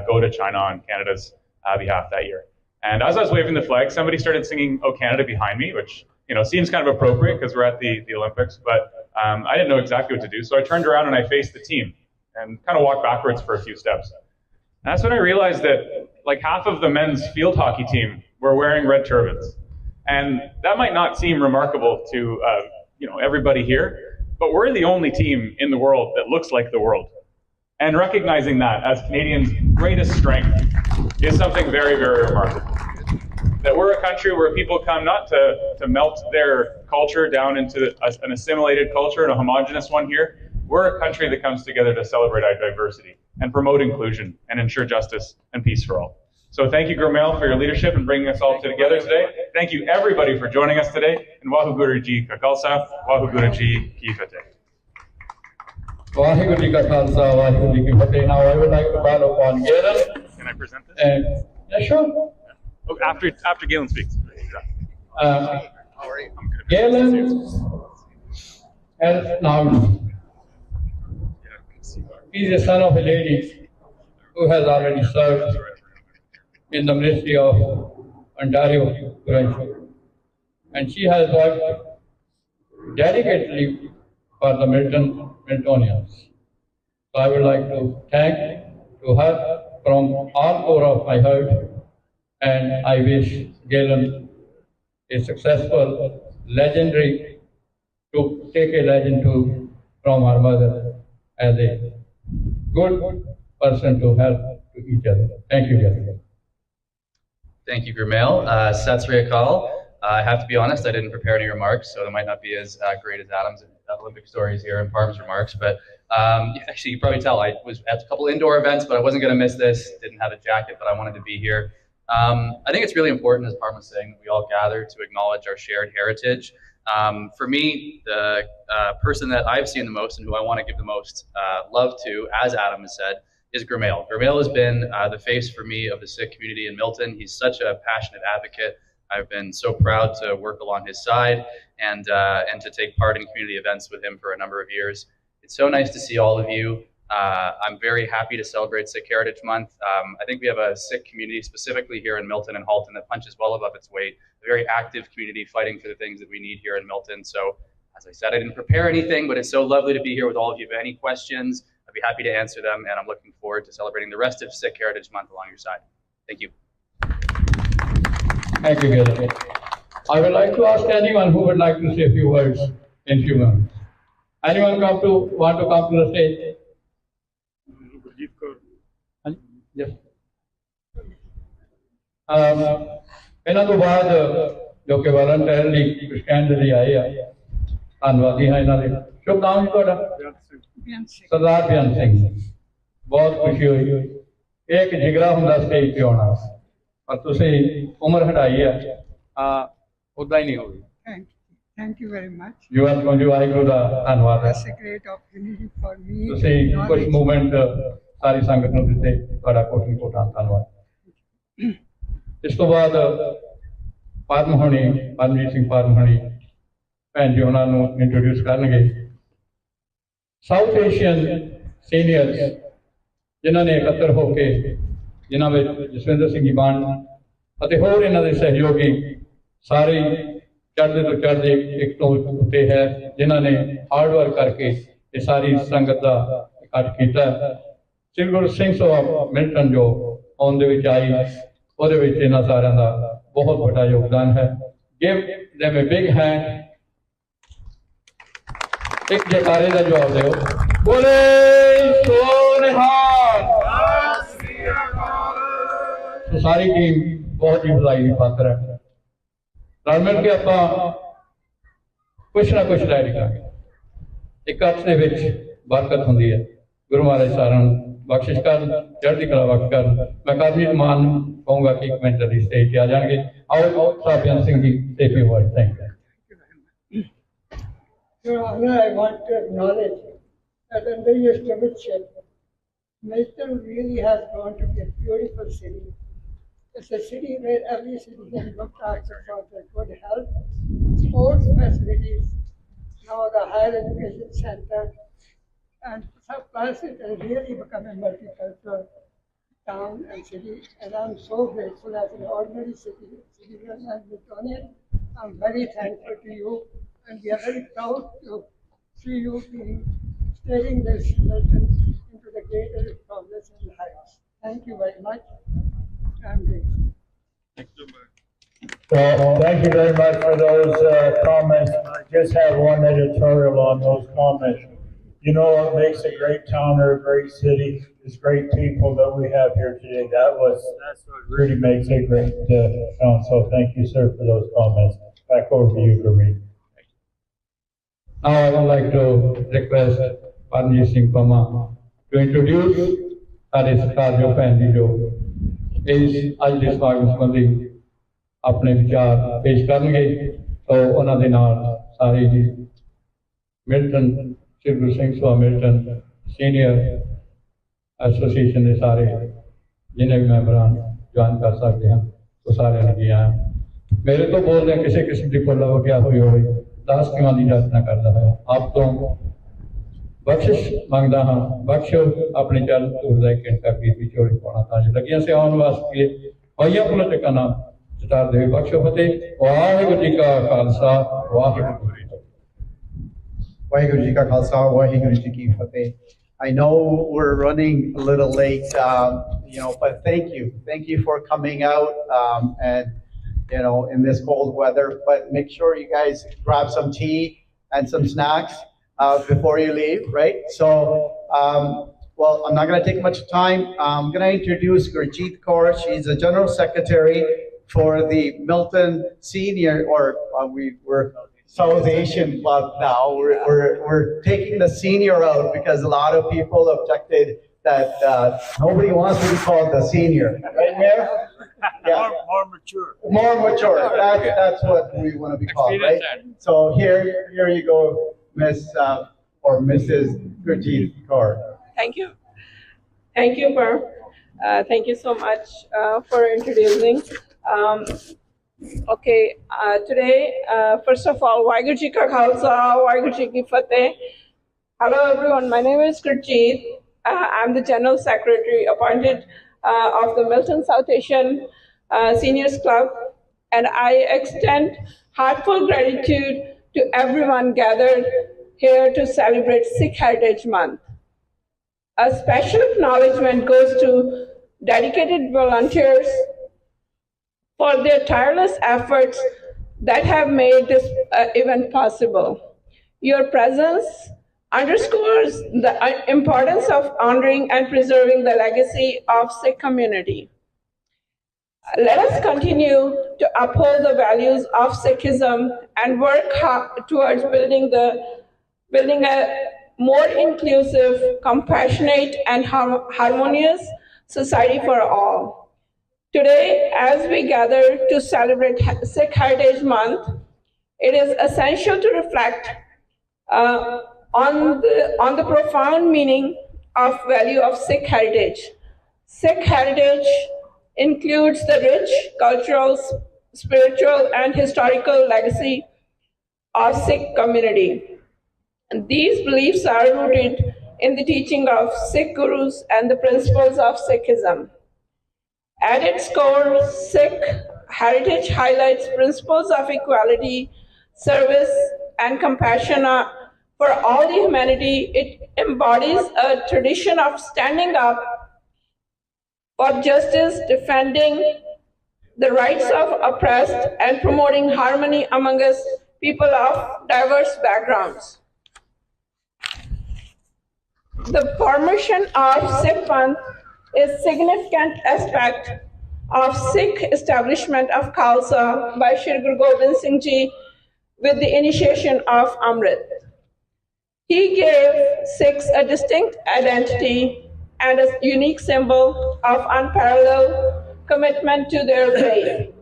go to China on Canada's behalf that year. And as I was waving the flag, somebody started singing "O Canada" behind me, which seems kind of appropriate because we're at the Olympics, but I didn't know exactly what to do. So I turned around and I faced the team. and kind of walk backwards for a few steps. And that's when I realized that like half of the men's field hockey team were wearing red turbans. And that might not seem remarkable to everybody here, but we're the only team in the world that looks like the world. And recognizing that as Canadians' greatest strength is something very, very remarkable. That we're a country where people come not to melt their culture down into an assimilated culture and a homogenous one here. We're a country that comes together to celebrate our diversity and promote inclusion and ensure justice and peace for all. So thank you, Gurmail, for your leadership and bringing us all together today. Thank you, everybody, for joining us today. And Waheguru Ji ka Khalsa, Waheguru Ji ki Fateh. Waheguru Ji ka Khalsa, Waheguru Ji ki Fateh. Now I would like to call upon Galen. Can I present this? Yeah, sure. Oh, after Galen speaks. Galen has now, he's the son of a lady who has already served in the Ministry of Ontario, Toronto. And she has worked dedicatedly for the Miltonians. So I would like to thank to her from all core of my heart, and I wish Galen a successful, legendary, to take a legend from her mother as a good person to help to each other. Thank you, Galen. Thank you, Gurmail. Sat Sri Akal. I have to be honest, I didn't prepare any remarks, so they might not be as great as Adam's Olympic stories here and Parm's remarks, but actually you probably tell I was at a couple indoor events, but I wasn't going to miss this. Didn't have a jacket, but I wanted to be here. I think it's really important, as Parm was saying, that we all gather to acknowledge our shared heritage. For me, the person that I've seen the most and who I want to give the most love to, as Adam has said, is Gurmail. Gurmail has been the face for me of the Sikh community in Milton. He's such a passionate advocate. I've been so proud to work along his side and to take part in community events with him for a number of years. It's so nice to see all of you. I'm very happy to celebrate Sikh Heritage Month. I think we have a Sikh community specifically here in Milton and Halton that punches well above its weight. A very active community fighting for the things that we need here in Milton. So, as I said, I didn't prepare anything, but it's so lovely to be here with all of you. If you have any questions, I'd be happy to answer them, and I'm looking forward to celebrating the rest of Sikh Heritage Month along your side. Thank you. Thank you, Galen. I would like to ask anyone who would like to say a few words in few minutes. Anyone want to come to the stage? Yes. ਇਹਨਾਂ ਤੋਂ ਬਾਅਦ ਜੋ ਕਿ ਵਾਲੰਟੀਅਰਲੀ stand ਲਈ ਆਏ ਆ ਧੰਨਵਾਦੀ ਹਾਂ ਇਹਨਾਂ ਦੇ ਸ਼ੁਭ ਨਾਮ ਜੀ ਤੁਹਾਡਾ ਸਰਦਾਰ ਬਿਆਨ ਸਿੰਘ ਬਹੁਤ ਖੁਸ਼ੀ ਹੋਈ ਇਹ ਇੱਕ ਜਿਗਰਾ ਹੁੰਦਾ ਸਟੇਜ ਤੇ ਆਉਣਾ ਪਰ ਤੁਸੀਂ ਉਮਰ ਹਟਾਈ ਆ ਉਦਾਂ ਹੀ ਨਹੀਂ ਹੋਈ Thank you very much. You are from Waheguru ਦਾ ਧੰਨਵਾਦ ਹੈ That's a great opportunity for me. ਤੁਸੀਂ ਕੁਝ ਮੂਵਮੈਂਟ ਸਾਰੀ ਸੰਗਤ ਨੂੰ ਦਿੱਤੇ ਤੁਹਾਡਾ ਕੋਟਨ ਕੋਟਾਂ ਧੰਨਵਾਦ ਇਸ ਤੋਂ ਬਾਅਦ ਪਰਮਜੀਤ ਸਿੰਘ ਪਰਮ ਹੋਣੀ ਭੈਣ ਜੀ ਉਹਨਾਂ ਨੂੰ ਇੰਟਰੋਡਿਊਸ ਕਰਨਗੇ ਸਾਊਥ ਏਸ਼ੀਅਨ ਸੀਨੀਅਰਸ ਜਿਨ੍ਹਾਂ ਨੇ ਇਕੱਤਰ ਹੋ ਕੇ ਜਿਨ੍ਹਾਂ ਵਿੱਚ ਜਸਵਿੰਦਰ ਸਿੰਘ ਬਾਣ ਅਤੇ ਹੋਰ ਇਹਨਾਂ ਦੇ ਸਹਿਯੋਗੀ ਸਾਰੇ ਚੜ੍ਹਦੇ ਤੋਂ ਚੜ੍ਹਦੇ ਇੱਕ ਤੋਂ ਉੱਤੇ ਹੈ ਜਿਨ੍ਹਾਂ ਨੇ ਹਾਰਡ ਵਰਕ ਕਰਕੇ ਇਹ ਸਾਰੀ ਸੰਗਤ ਦਾ ਇਕੱਠ ਕੀਤਾ ਸ੍ਰੀ ਗੁਰੂ ਸਿੰਘ ਸਭਾ ਮਿਲਟਨ ਜੋ ਆਉਣ ਦੇ ਵਿੱਚ ਆਈ ਉਹਦੇ ਵਿੱਚ ਇਹਨਾਂ ਸਾਰਿਆਂ ਦਾ ਬਹੁਤ ਵੱਡਾ ਯੋਗਦਾਨ ਹੈ give them a big hand ਇੱਕ ਜੈਕਾਰੇ ਦਾ ਜਵਾਬ ਦਿਓ ਬੋਲੇ ਸੋ ਨਿਹਾਲ ਸੋ ਸਾਰੀ ਟੀਮ ਬਹੁਤ ਹੀ ਵਧਾਈ ਦੀ ਪਾਤਰ ਹੈ ਰਲ ਮਿਲ ਕੇ ਆਪਾਂ ਕੁਛ ਨਾ ਕੁਛ ਲੈ ਕਰਾਂਗੇ ਇਕੱਠ ਦੇ ਵਿੱਚ ਬਰਕਤ ਹੁੰਦੀ ਹੈ ਗੁਰੂ ਮਹਾਰਾਜ ਸਾਰਿਆਂ ਨੂੰ ਬਖਸ਼ਿਸ਼ ਕਰਨ ਚੜ੍ਹਦੀ ਕਲਾ ਬਖਸ਼ ਕਰਨ ਮੈਂ ਕਰਮਜੀਤ ਮਾਨ ਨੂੰ ਕਹੂੰਗਾ ਕਿ ਇੱਕ ਮਿੰਟ ਦੀ ਸਟੇਜ ਤੇ ਆ ਜਾਣਗੇ ਆਓ Sahib Singh ji say few word thank you Your Honor, I want to acknowledge that under your stewardship, Milton really has grown to be a beautiful city. It's a city where every citizen looks after for their good health, sports facilities, now the higher education center, and plus it has really become a multicultural town and city. And I'm so grateful as an ordinary citizen and Miltonian. I'm very thankful to you. And we are very proud to see you steering this Milton into the greater progress and heights. Thank you very much. I'm grateful. Well, thank you very much for those comments. I just have one editorial on those comments. You know what makes a great town or a great city is great people that we have here today. That's what really makes a great town. So thank you, sir, for those comments. Back over to you, Gurmeet. Now I would like to request Harmeet Singh Pama to introduce ਸਾਡੇ ਸਤਿਕਾਰਯੋਗ ਭੈਣ ਜੀ ਜੋ ਇਸ ਅੱਜ ਦੇ ਸਮਾਗਮ ਸੰਬੰਧੀ ਆਪਣੇ ਵਿਚਾਰ ਪੇਸ਼ ਕਰਨਗੇ ਤਾਂ ਉਹਨਾਂ ਦੇ ਨਾਲ ਸਾਰੇ ਜੀ Milton Shri Guru Singh Sabha Milton senior association ਦੇ ਸਾਰੇ ਜਿੰਨੇ ਵੀ ਮੈਂਬਰਾਂ ਜੁਆਇਨ ਕਰ ਸਕਦੇ ਹਨ ਉਹ ਸਾਰਿਆਂ ਨੂੰ ਜੀ ਆਇਆਂ ਮੇਰੇ ਤੋਂ ਬੋਲਦੇ ਕਿਸੇ ਕਿਸਮ ਦੀ ਕੋਲਾ ਵਗਿਆ ਹੋਈ ਹੋਵੇ ਦਾਸ ਕਿਵਾਂ ਦੀ ਯਾਤਨਾ ਕਰਦਾ ਹੋਇਆ ਆਪ ਤੋਂ बख्शिश मांगता हाँ बख्शो अपने चल तुरदा घंटा बीबी चोरी पाना ताज लगिया से आने वास्ते होइया पॉलिटिका नाम स्टार दे बख्शो फतेह वाहिगुरू जी का Khalsa Waheguru ji ka Khalsa, Waheguru ji ki Fateh. I know we're running a little late, but thank you for coming out, and in this cold weather. But make sure you guys grab some tea and some snacks before you leave, right? So, well, I'm not going to take much time. I'm going to introduce Gurjeet Kaur. She's the General Secretary for the Milton Senior, or we're South Asian Club now. We're taking the senior out because a lot of people objected that nobody wants to be called the senior, right, Mayor? Yeah. More mature. More mature. That's what we want to be called, right? So here you go. Miss or Mrs. Gurjeet Kaur. Thank you. Thank you, Par. Thank you so much for introducing. Today, first of all, Waheguru Ji ka Khalsa, Waheguru Ji ki Fateh. Hello, everyone. My name is Gurjeet. I'm the General Secretary appointed of the Milton South Asian Seniors Club, and I extend heartfelt gratitude to everyone gathered here to celebrate Sikh Heritage Month. A special acknowledgement goes to dedicated volunteers for their tireless efforts that have made this event possible. Your presence underscores the importance of honoring and preserving the legacy of Sikh community. Let us continue to uphold the values of Sikhism and work towards building a more inclusive, compassionate, and harmonious society for all. Today, as we gather to celebrate Sikh Heritage Month, it is essential to reflect on the profound meaning of value of Sikh heritage. Sikh heritage includes the rich cultural, spiritual, and historical legacy of Sikh community. These beliefs are rooted in the teaching of Sikh gurus and the principles of Sikhism. At its core, Sikh heritage highlights principles of equality, service, and compassion for all the humanity. It embodies a tradition of standing up for justice, defending the rights of oppressed, and promoting harmony among us people of diverse backgrounds. The formation of Sikh Panth is a significant aspect of Sikh establishment of Khalsa by Shri Guru Gobind Singh Ji with the initiation of Amrit. He gave Sikhs a distinct identity and a unique symbol of unparalleled commitment to their faith.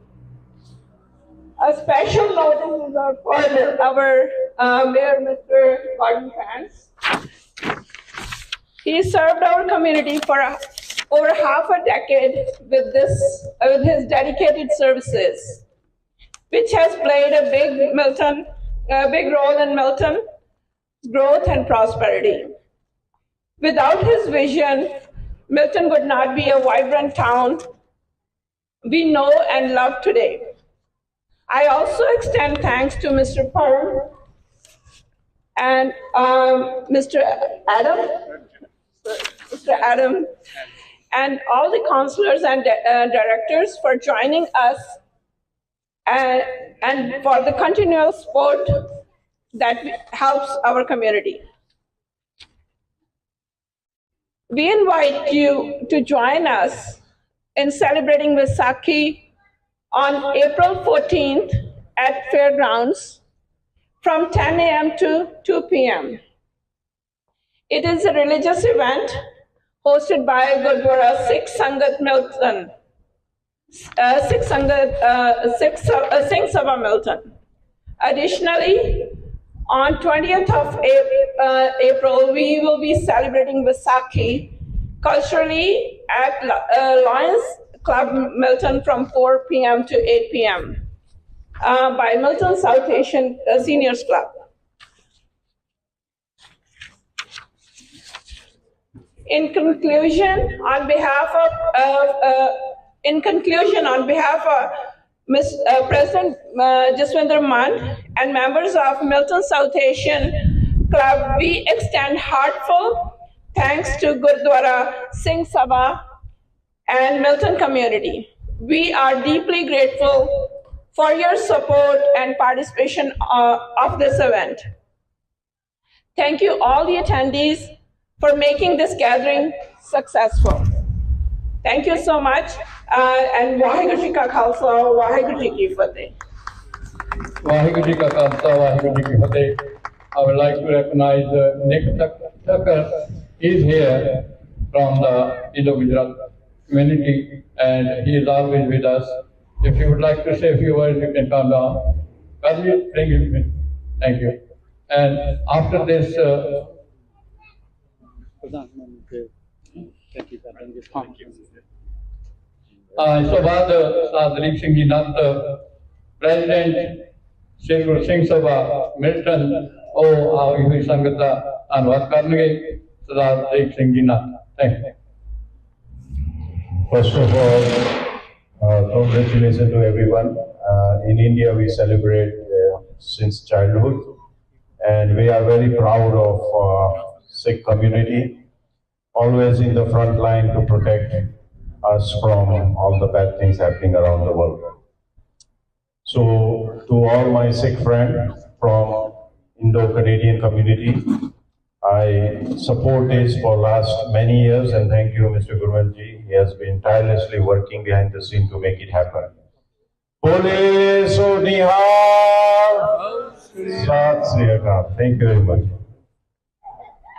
A special note is reserved for our Mayor, Mr. Gordon Pants. He served our community for over half a decade with his dedicated services, which has played a big role in Milton's growth and prosperity. Without his vision, Milton would not be a vibrant town we know and love today. I also extend thanks to Mr. Parm and Mr. Adam Mr. Adam, and all the counselors and directors for joining us and for the continual support that helps our community. We invite you to join us in celebrating Vaisakhi on April 14th at Fairgrounds from 10 a.m. to 2 p.m. It is a religious event hosted by Gurdwara Sangat Milton, Singh Sabha Milton. Additionally, on 20th of April, we will be celebrating Vaisakhi culturally at Lions Club Milton from 4 p.m. to 8 p.m. By Milton South Asian Seniors Club. In conclusion, on behalf of President Jaswinder Mann and members of Milton South Asian Club, we extend heartfelt thanks to Gurdwara Singh Sabha and Milton community. We are deeply grateful for your support and participation of this event. Thank you all the attendees for making this gathering successful. Thank you so much, and Waheguru Ji Ka Khalsa, Waheguru Ji Ki Fateh. Waheguru Ji Ka Khalsa, Waheguru Ji Ki Fateh. I would like to recognize Nick Tucker. He is here from the Indo-Gujarat community, and he is always with us. If you would like to say a few words, you can come down. Bring him in. Thank you. And after this, ਇਸ ਤੋਂ ਬਾਅਦ ਸਰਦਾਰ ਦਲੀਪ ਸਿੰਘ ਜੀ ਨੱਤ president Shri Guru Singh Sabha Milton ਉਹ ਆਈ ਹੋਈ ਸੰਗਤ ਦਾ ਧੰਨਵਾਦ ਕਰਨਗੇ ਸਰਦਾਰ Dalip Singh ji Natt thank you First of all, congratulations to everyone. In India, we celebrate since childhood, and we are very proud of Sikh community, always in the front line to protect us from all the bad things happening around the world. So, to all my Sikh friends from Indo-Canadian community, I support this for last many years, and thank you, Mr. Gurmat Ji. He has been tirelessly working behind the scene to make it happen. Bole so nihar, Sat Sri Akal. Thank you very much.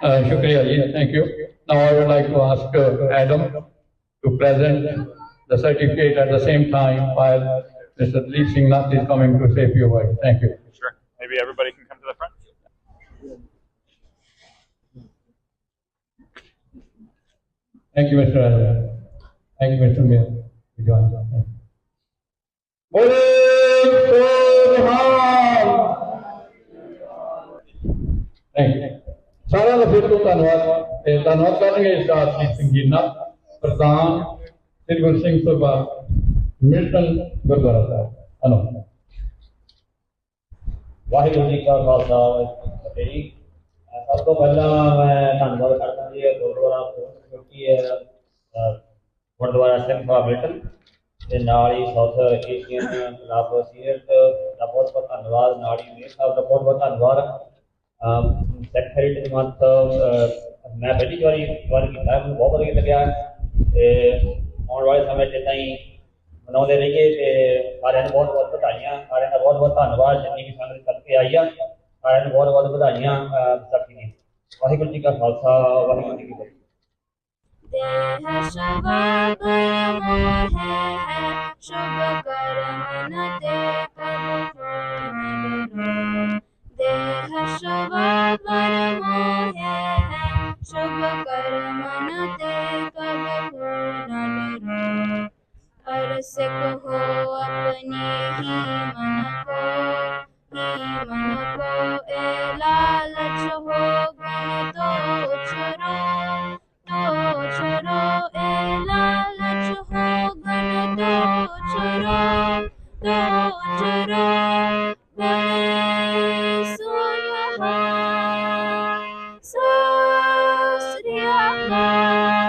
Shukriya ji, thank you. Now I would like to ask Adam to present the certificate at the same time while Mr. Daleep Singh Nath is coming to say a few words. Thank you. Sure. Maybe everybody can come to the front. Thank you, Mr. Adam. Thank you, Mr. Mayor, for joining us. Thank you. ਸਾਰਿਆਂ ਦਾ ਫਿਰ ਤੋਂ ਧੰਨਵਾਦ ਕਰਾਂਗੇ ਸਰਦਾਰ ਦਲੀਪ ਸਿੰਘ ਜੀ ਨਾਲ ਪ੍ਰਧਾਨ ਸ੍ਰੀ Guru Singh Sabha Milton Gurdwara ਸਾਹਿਬ ਧੰਨਵਾਦ ਵਾਹਿਗੁਰੂ ਜੀ ਕਾ ਖਾਲਸਾ ਫਤਿਹ ਜੀ ਸਭ ਤੋਂ ਪਹਿਲਾਂ ਮੈਂ ਧੰਨਵਾਦ ਕਰਦਾ ਜੀ ਗੁਰਦੁਆਰਾ ਕਮੇਟੀ ਹੈ ਗੁਰਦੁਆਰਾ ਸਿੰਘ ਸਭਾ ਮਿਲਟਨ ਤੇ ਨਾਲ ਹੀ ਸਾਊਥ ਏਸ਼ੀਅਨ ਕਲੱਬ ਸੀਨੀਅਰ ਦਾ ਬਹੁਤ ਬਹੁਤ ਧੰਨਵਾਦ ਨਾਲ ਹੀ ਮੇਰ ਸਾਹਿਬ ਦਾ ਬਹੁਤ ਬਹੁਤ ਧੰਨਵਾਦ ਸੈਕਟਰੀ ਦੇ ਮੰਤ ਮੈਂ ਪਹਿਲੀ ਵਾਰੀ ਕੀਤਾ ਮੈਨੂੰ ਬਹੁਤ ਵਧੀਆ ਲੱਗਿਆ ਤੇ ਆਉਣ ਵਾਲੇ ਸਮੇਂ 'ਚ ਇੱਦਾਂ ਹੀ ਮਨਾਉਂਦੇ ਰਹੀਏ ਤੇ ਸਾਰਿਆਂ ਨੂੰ ਬਹੁਤ ਬਹੁਤ ਵਧਾਈਆਂ ਸਾਰਿਆਂ ਦਾ ਬਹੁਤ ਬਹੁਤ ਧੰਨਵਾਦ ਜਿੰਨੀ ਵੀ ਸੰਗਤ ਕਰਕੇ ਆਈ ਆ ਸਾਰਿਆਂ ਨੂੰ ਬਹੁਤ ਬਹੁਤ ਵਧਾਈਆਂ ਵਿਸਾਖੀ ਦੀਆਂ ਵਾਹਿਗੁਰੂ ਜੀ ਕਾ ਖਾਲਸਾ ਵਾਹਿਗੁਰੂ ਜੀ ਕੀ ਫਤਿਹ देह शबद मोह शुभ कर्म न ते कब देह शबद मोह शुभ कर्म न ते कब अरस को अपने ही मन को ए लालच हो गन तो चुरो ए लालच हो गन दो चुरो सो श्री अकाल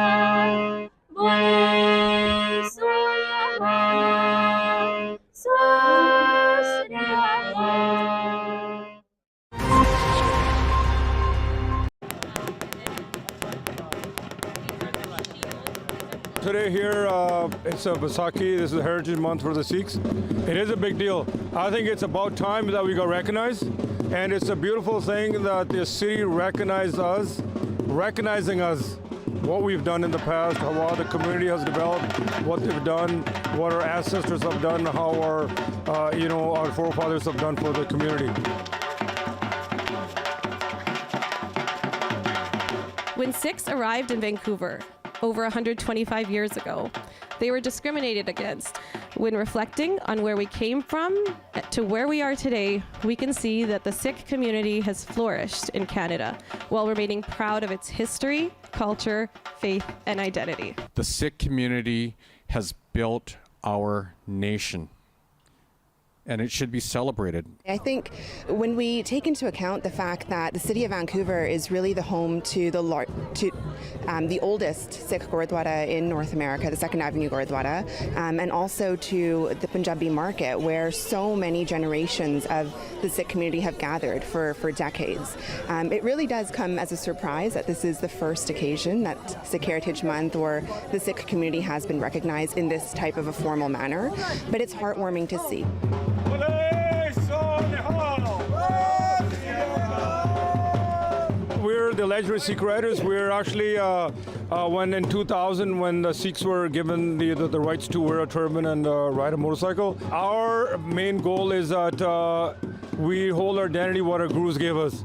Today here, it's a Baisakhi. This is Heritage Month for the Sikhs. It is a big deal. I think it's about time that we got recognized, and it's a beautiful thing that the city recognizing us, what we've done in the past, how the community has developed, what they've done, what our ancestors have done, how our forefathers have done for the community. When Sikhs arrived in Vancouver over 125 years ago, they were discriminated against. When reflecting on where we came from to where we are today, we can see that the Sikh community has flourished in Canada while remaining proud of its history, culture, faith, and identity. The Sikh community has built our nation, and it should be celebrated. I think when we take into account the fact that the city of Vancouver is really the home to the oldest Sikh Gurdwara in North America, the 2nd Avenue Gurdwara, and also to the Punjabi market, where so many generations of the Sikh community have gathered for decades. It really does come as a surprise that this is the first occasion that Sikh Heritage Month or the Sikh community has been recognized in this type of a formal manner, but it's heartwarming to see. We're the legendary Sikh riders. We're actually, when in 2000, when the Sikhs were given the rights to wear a turban and ride a motorcycle, our main goal is that we hold our identity what our gurus gave us.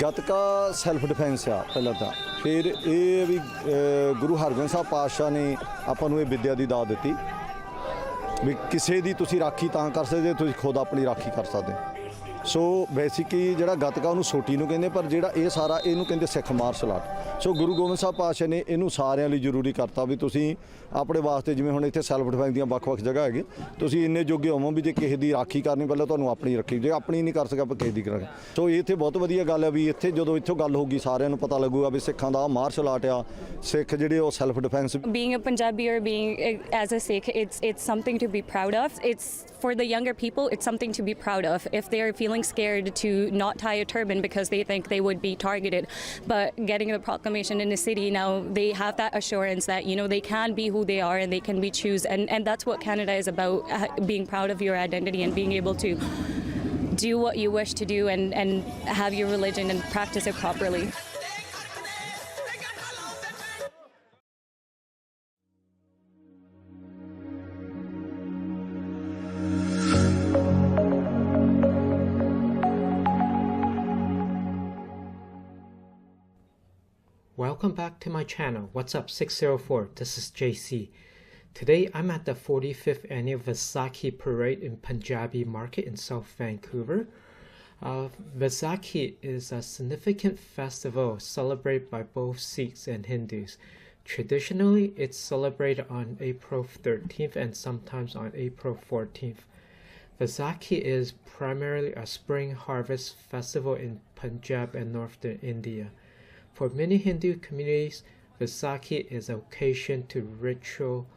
Gatka self defence ਆ ਪਹਿਲਾਂ ਤਾਂ ਫਿਰ ਇਹ ਵੀ ਗੁਰੂ ਹਰਗੋਬਿੰਦ ਸਾਹਿਬ ਪਾਤਸ਼ਾਹ ਨੇ ਆਪਾਂ ਨੂੰ ਇਹ ਵਿੱਦਿਆ ਦੀ ਦਾਤ ਦਿੱਤੀ ਵੀ ਕਿਸੇ ਦੀ ਤੁਸੀਂ ਰਾਖੀ ਤਾਂ ਕਰ ਸਕਦੇ ਤੁਸੀਂ ਖੁਦ ਆਪਣੀ ਰਾਖੀ ਕਰ ਸਕਦੇ ਸੋ ਬੇਸਿਕਲੀ ਜਿਹੜਾ ਗੱਤਕਾ ਉਹਨੂੰ ਸੋਟੀ ਨੂੰ ਕਹਿੰਦੇ ਪਰ ਜਿਹੜਾ ਇਹ ਸਾਰਾ ਇਹਨੂੰ ਕਹਿੰਦੇ ਸਿੱਖ ਮਾਰਸ਼ਲ ਆਰਟ ਸੋ ਗੁਰੂ ਗੋਬਿੰਦ ਸਾਹਿਬ ਪਾਤਸ਼ਾਹ ਨੇ ਇਹਨੂੰ ਸਾਰਿਆਂ ਲਈ ਜ਼ਰੂਰੀ ਕਰਤਾ ਵੀ ਤੁਸੀਂ ਆਪਣੇ ਵਾਸਤੇ ਜਿਵੇਂ ਹੁਣ ਇੱਥੇ ਸੈਲਫ ਡਿਫੈਂਸ ਦੀਆਂ ਵੱਖ-ਵੱਖ ਜਗ੍ਹਾ ਹੈਗੇ ਤੁਸੀਂ ਇੰਨੇ ਜੋਗੇ ਹੋਵੋ ਵੀ ਜੇ ਕਿਸੇ ਦੀ ਰਾਖੀ ਕਰਨੀ ਪਹਿਲਾਂ ਤੁਹਾਨੂੰ ਆਪਣੀ ਰੱਖੀ ਜੇ ਆਪਣੀ ਨਹੀਂ ਕਰ ਸਕਿਆ ਆਪਾਂ ਕਿਸੇ ਦੀ ਕਰਾਂਗੇ ਸੋ ਇਹ ਇੱਥੇ ਬਹੁਤ ਵਧੀਆ ਗੱਲ ਹੈ ਵੀ ਇੱਥੇ ਜਦੋਂ ਇੱਥੋਂ ਗੱਲ ਹੋਊਗੀ ਸਾਰਿਆਂ ਨੂੰ ਪਤਾ ਲੱਗੂਗਾ ਵੀ ਸਿੱਖਾਂ ਦਾ ਮਾਰਸ਼ਲ ਆਰਟ ਆ ਸਿੱਖ ਜਿਹੜੇ ਉਹ self defence Being a Punjabi or being as a Sikh, it's something to be proud of. It's for the younger people, it's something to be proud of. If they're feeling scared to not tie a turban because they think they would be targeted, but getting the proclamation in the city now, they have that assurance that they can be who they are and they can be choose, and that's what Canada is about, being proud of your identity and being able to do what you wish to do and have your religion and practice it properly. Welcome back to my channel. What's up 604? This is JC. Today I'm at the 45th annual Vaisakhi parade in Punjabi Market in South Vancouver. Vaisakhi is a significant festival celebrated by both Sikhs and Hindus. Traditionally, it's celebrated on April 13th and sometimes on April 14th. Vaisakhi is primarily a spring harvest festival in Punjab and northern India. For many Hindu communities, Vaisakhi is an occasion to ritual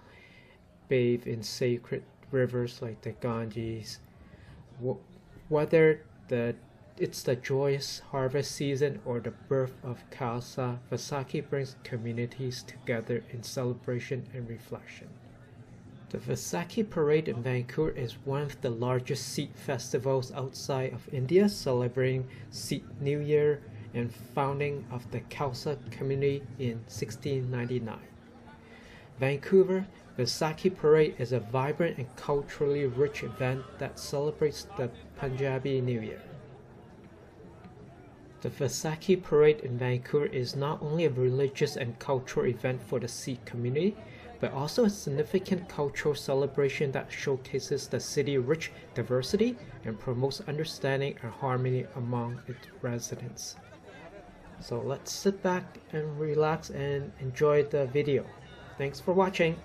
bathe in sacred rivers like the Ganges. Whether it's the joyous harvest season or the birth of Khalsa, Vaisakhi brings communities together in celebration and reflection. The Vaisakhi parade in Vancouver is one of the largest Sikh festivals outside of India, celebrating Sikh New Year and founding of the Khalsa community in 1699. Vancouver Vaisakhi Parade is a vibrant and culturally rich event that celebrates the Punjabi New Year. The Vaisakhi Parade in Vancouver is not only a religious and cultural event for the Sikh community, but also a significant cultural celebration that showcases the city's rich diversity and promotes understanding and harmony among its residents. So let's sit back and relax and enjoy the video. Thanks for watching.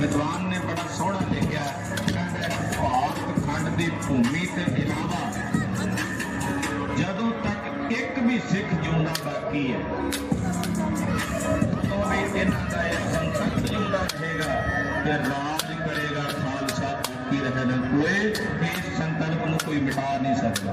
विद्वान ने बड़ा सोहना लिखा भारत खंड की भूमि के इलावा जदों तक एक भी सिख जिंदा बाकी है तो भी इन्हां दा इह संकल्प जिंदा रहेगा कि राज करेगा खालसा बाकी रहेगा कोई इस संकल्प को कोई मिटा नहीं सकता।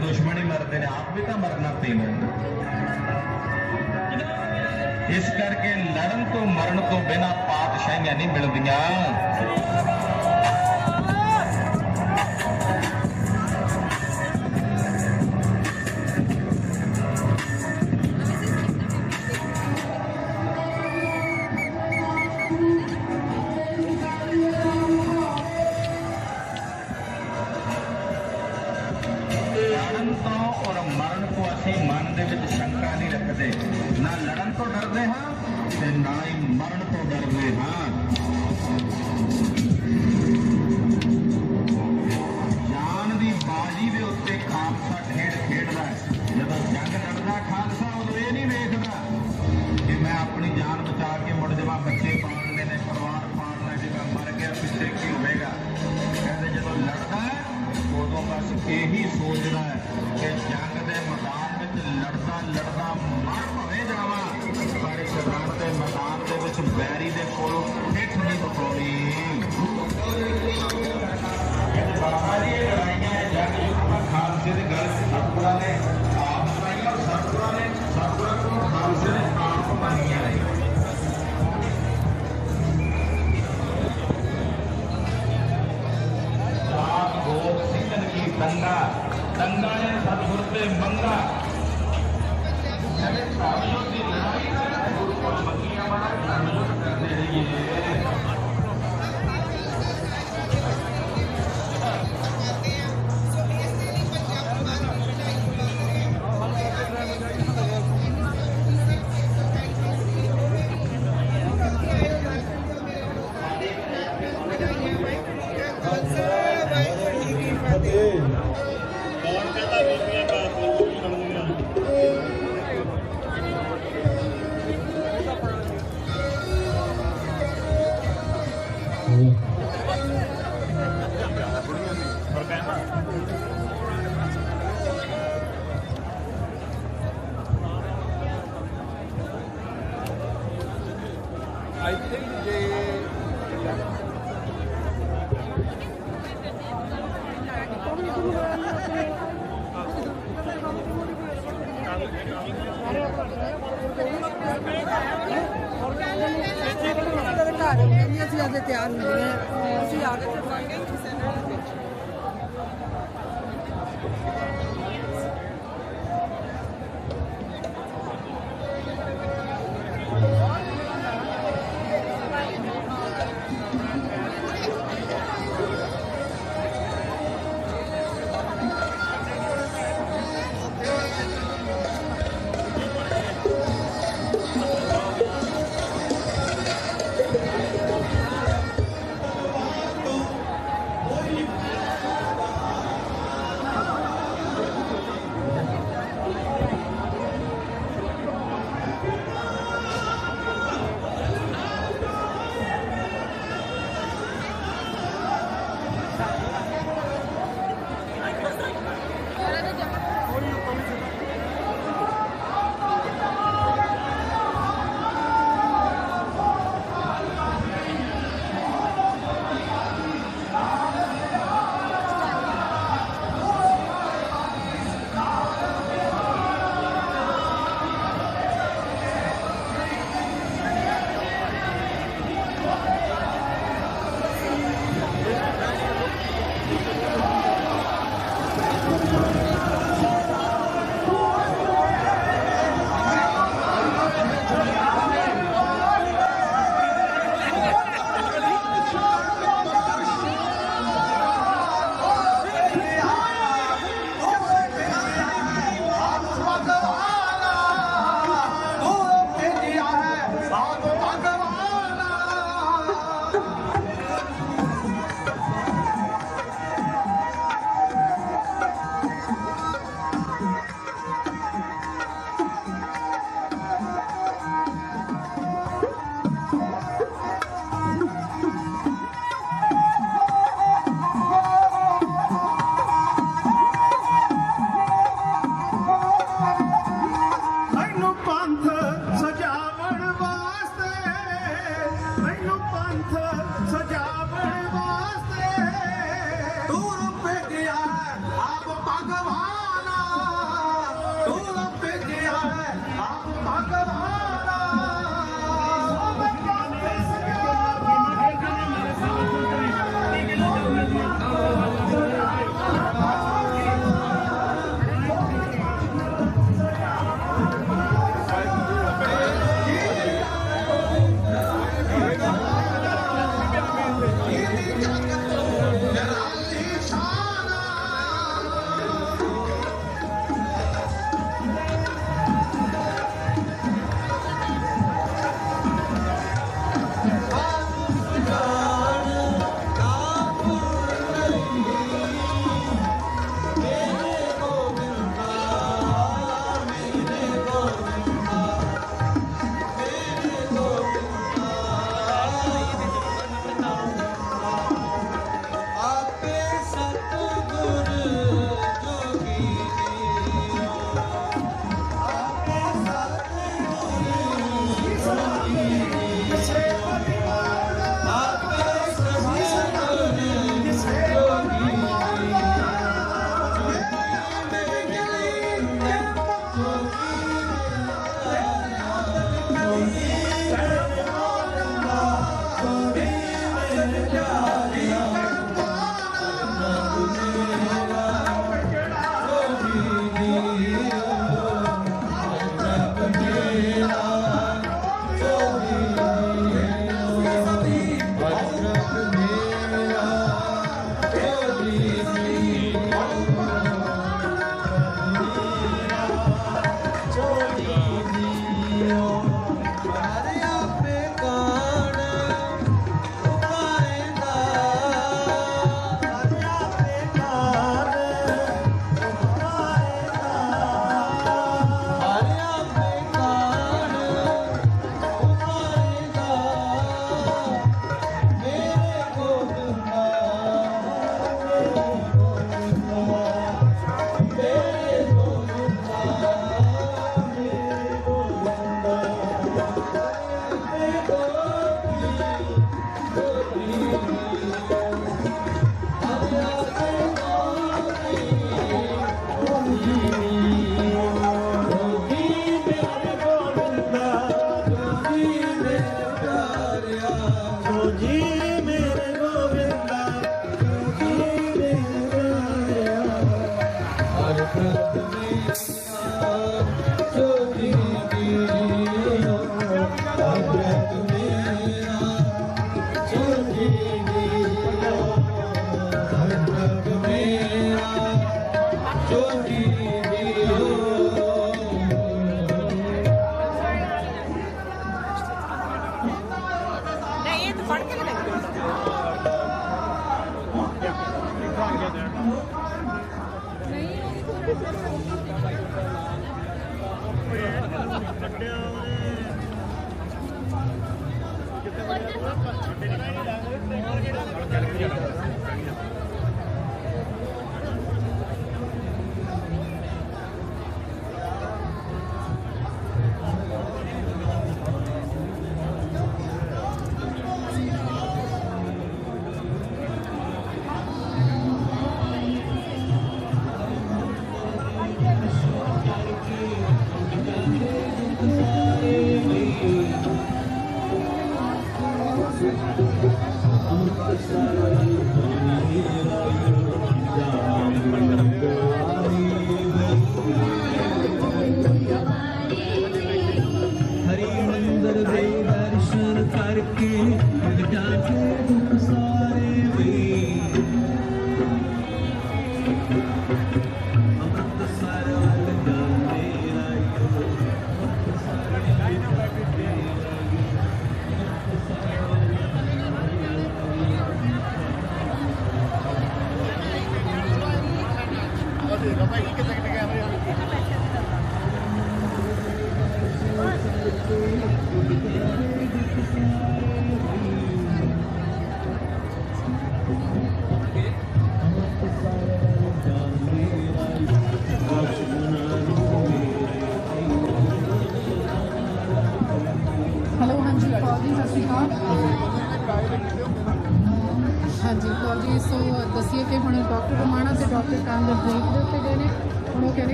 दुश्मनी मरते ने आप भी तो मरना पैदा इस करके लड़न तो मरण तो बिना पातशाहियां नहीं मिलदियां।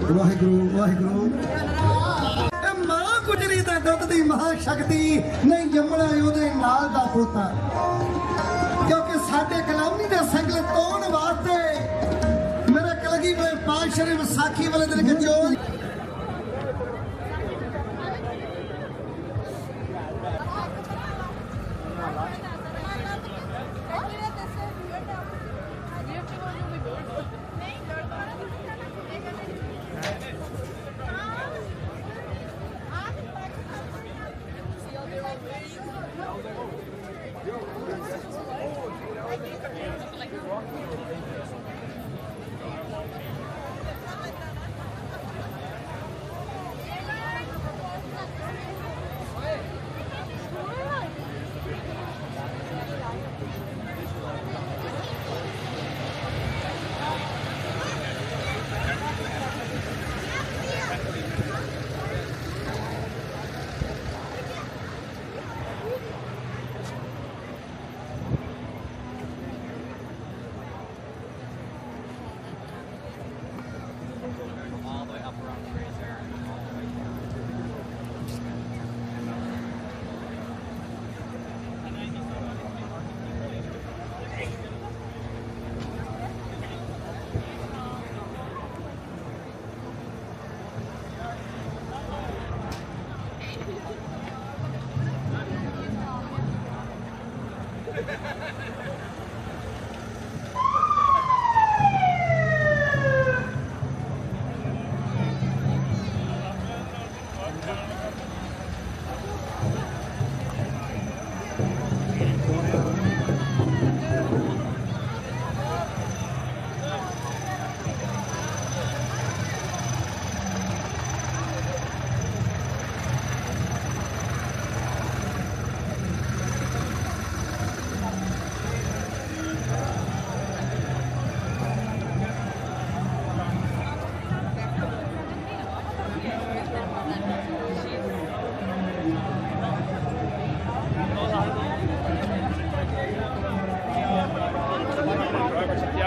ਵਾਹਿਗੁਰੂ ਵਾਹਿਗੁਰੂ ਮਾਂ ਗੁਜਰੀ ਦਾ ਦੁੱਧ ਦੀ ਮਹਾ ਸ਼ਕਤੀ ਨਹੀਂ ਜੰਮਣਾ ਉਹਦੇ ਨਾਲ ਦਾ ਪੋਤਾ ਕਿਉਂਕਿ ਸਾਡੇ ਕਲਾਮੀ ਦੇ ਸੰਗਲ ਤੋੜਨ ਵਾਸਤੇ ਮੇਰੇ ਕਲਗੀ ਵਾਲੇ ਪਾਤਸ਼ਾਹ ਨੇ ਵਿਸਾਖੀ ਵਾਲੇ ਦਿਨ ਕਚੋਲ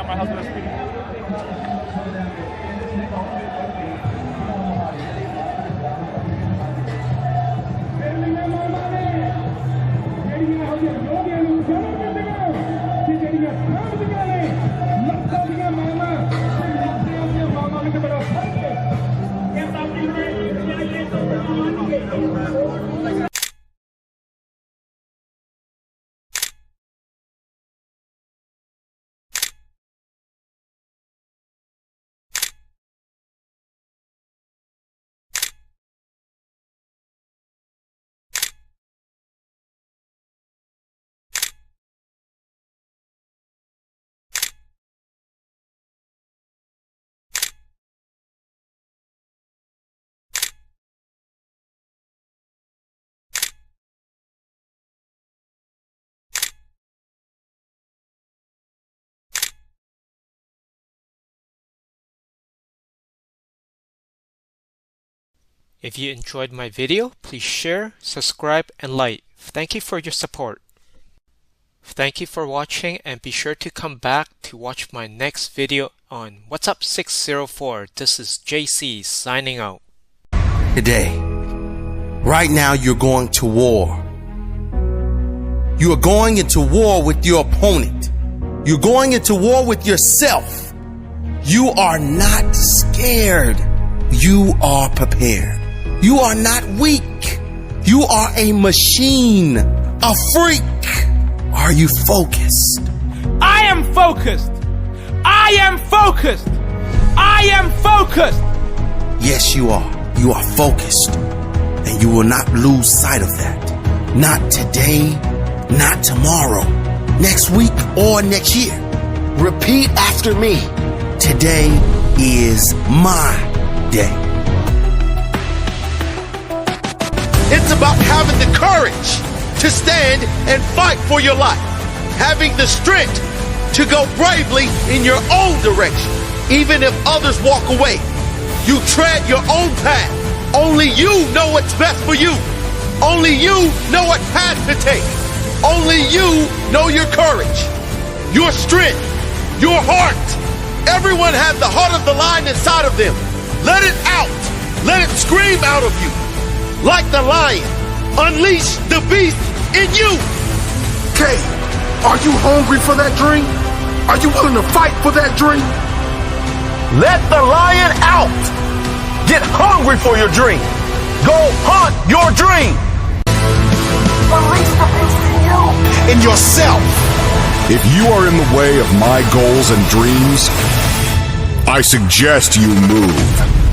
now my husband is speaking. If you enjoyed my video, please share, subscribe, and like. Thank you for your support. Thank you for watching, and be sure to come back to watch my next video on What's Up 604. This is JC signing out. Today, right now, you're going to war. You are going into war with your opponent. You're going into war with yourself. You are not scared. You are prepared. You are not weak. You are a machine, a freak. Are you focused? I am focused. I am focused. I am focused. Yes, you are. You are focused. And you will not lose sight of that. Not today, not tomorrow, next week, or next year. Repeat after me. Today is my day. It's about having the courage to stand and fight for your life. Having the strength to go bravely in your own direction, even if others walk away. You tread your own path. Only you know what's best for you. Only you know what path to take. Only you know your courage, your strength, your heart. Everyone has the heart of the lion inside of them. Let it out. Let it scream out of you. Like the lion, unleash the beast in you. Kay, are you hungry for that dream? Are you willing to fight for that dream? Let the lion out. Get hungry for your dream. Go hunt your dream. Unleash the beast in you. In yourself. If you are in the way of my goals and dreams, I suggest you move.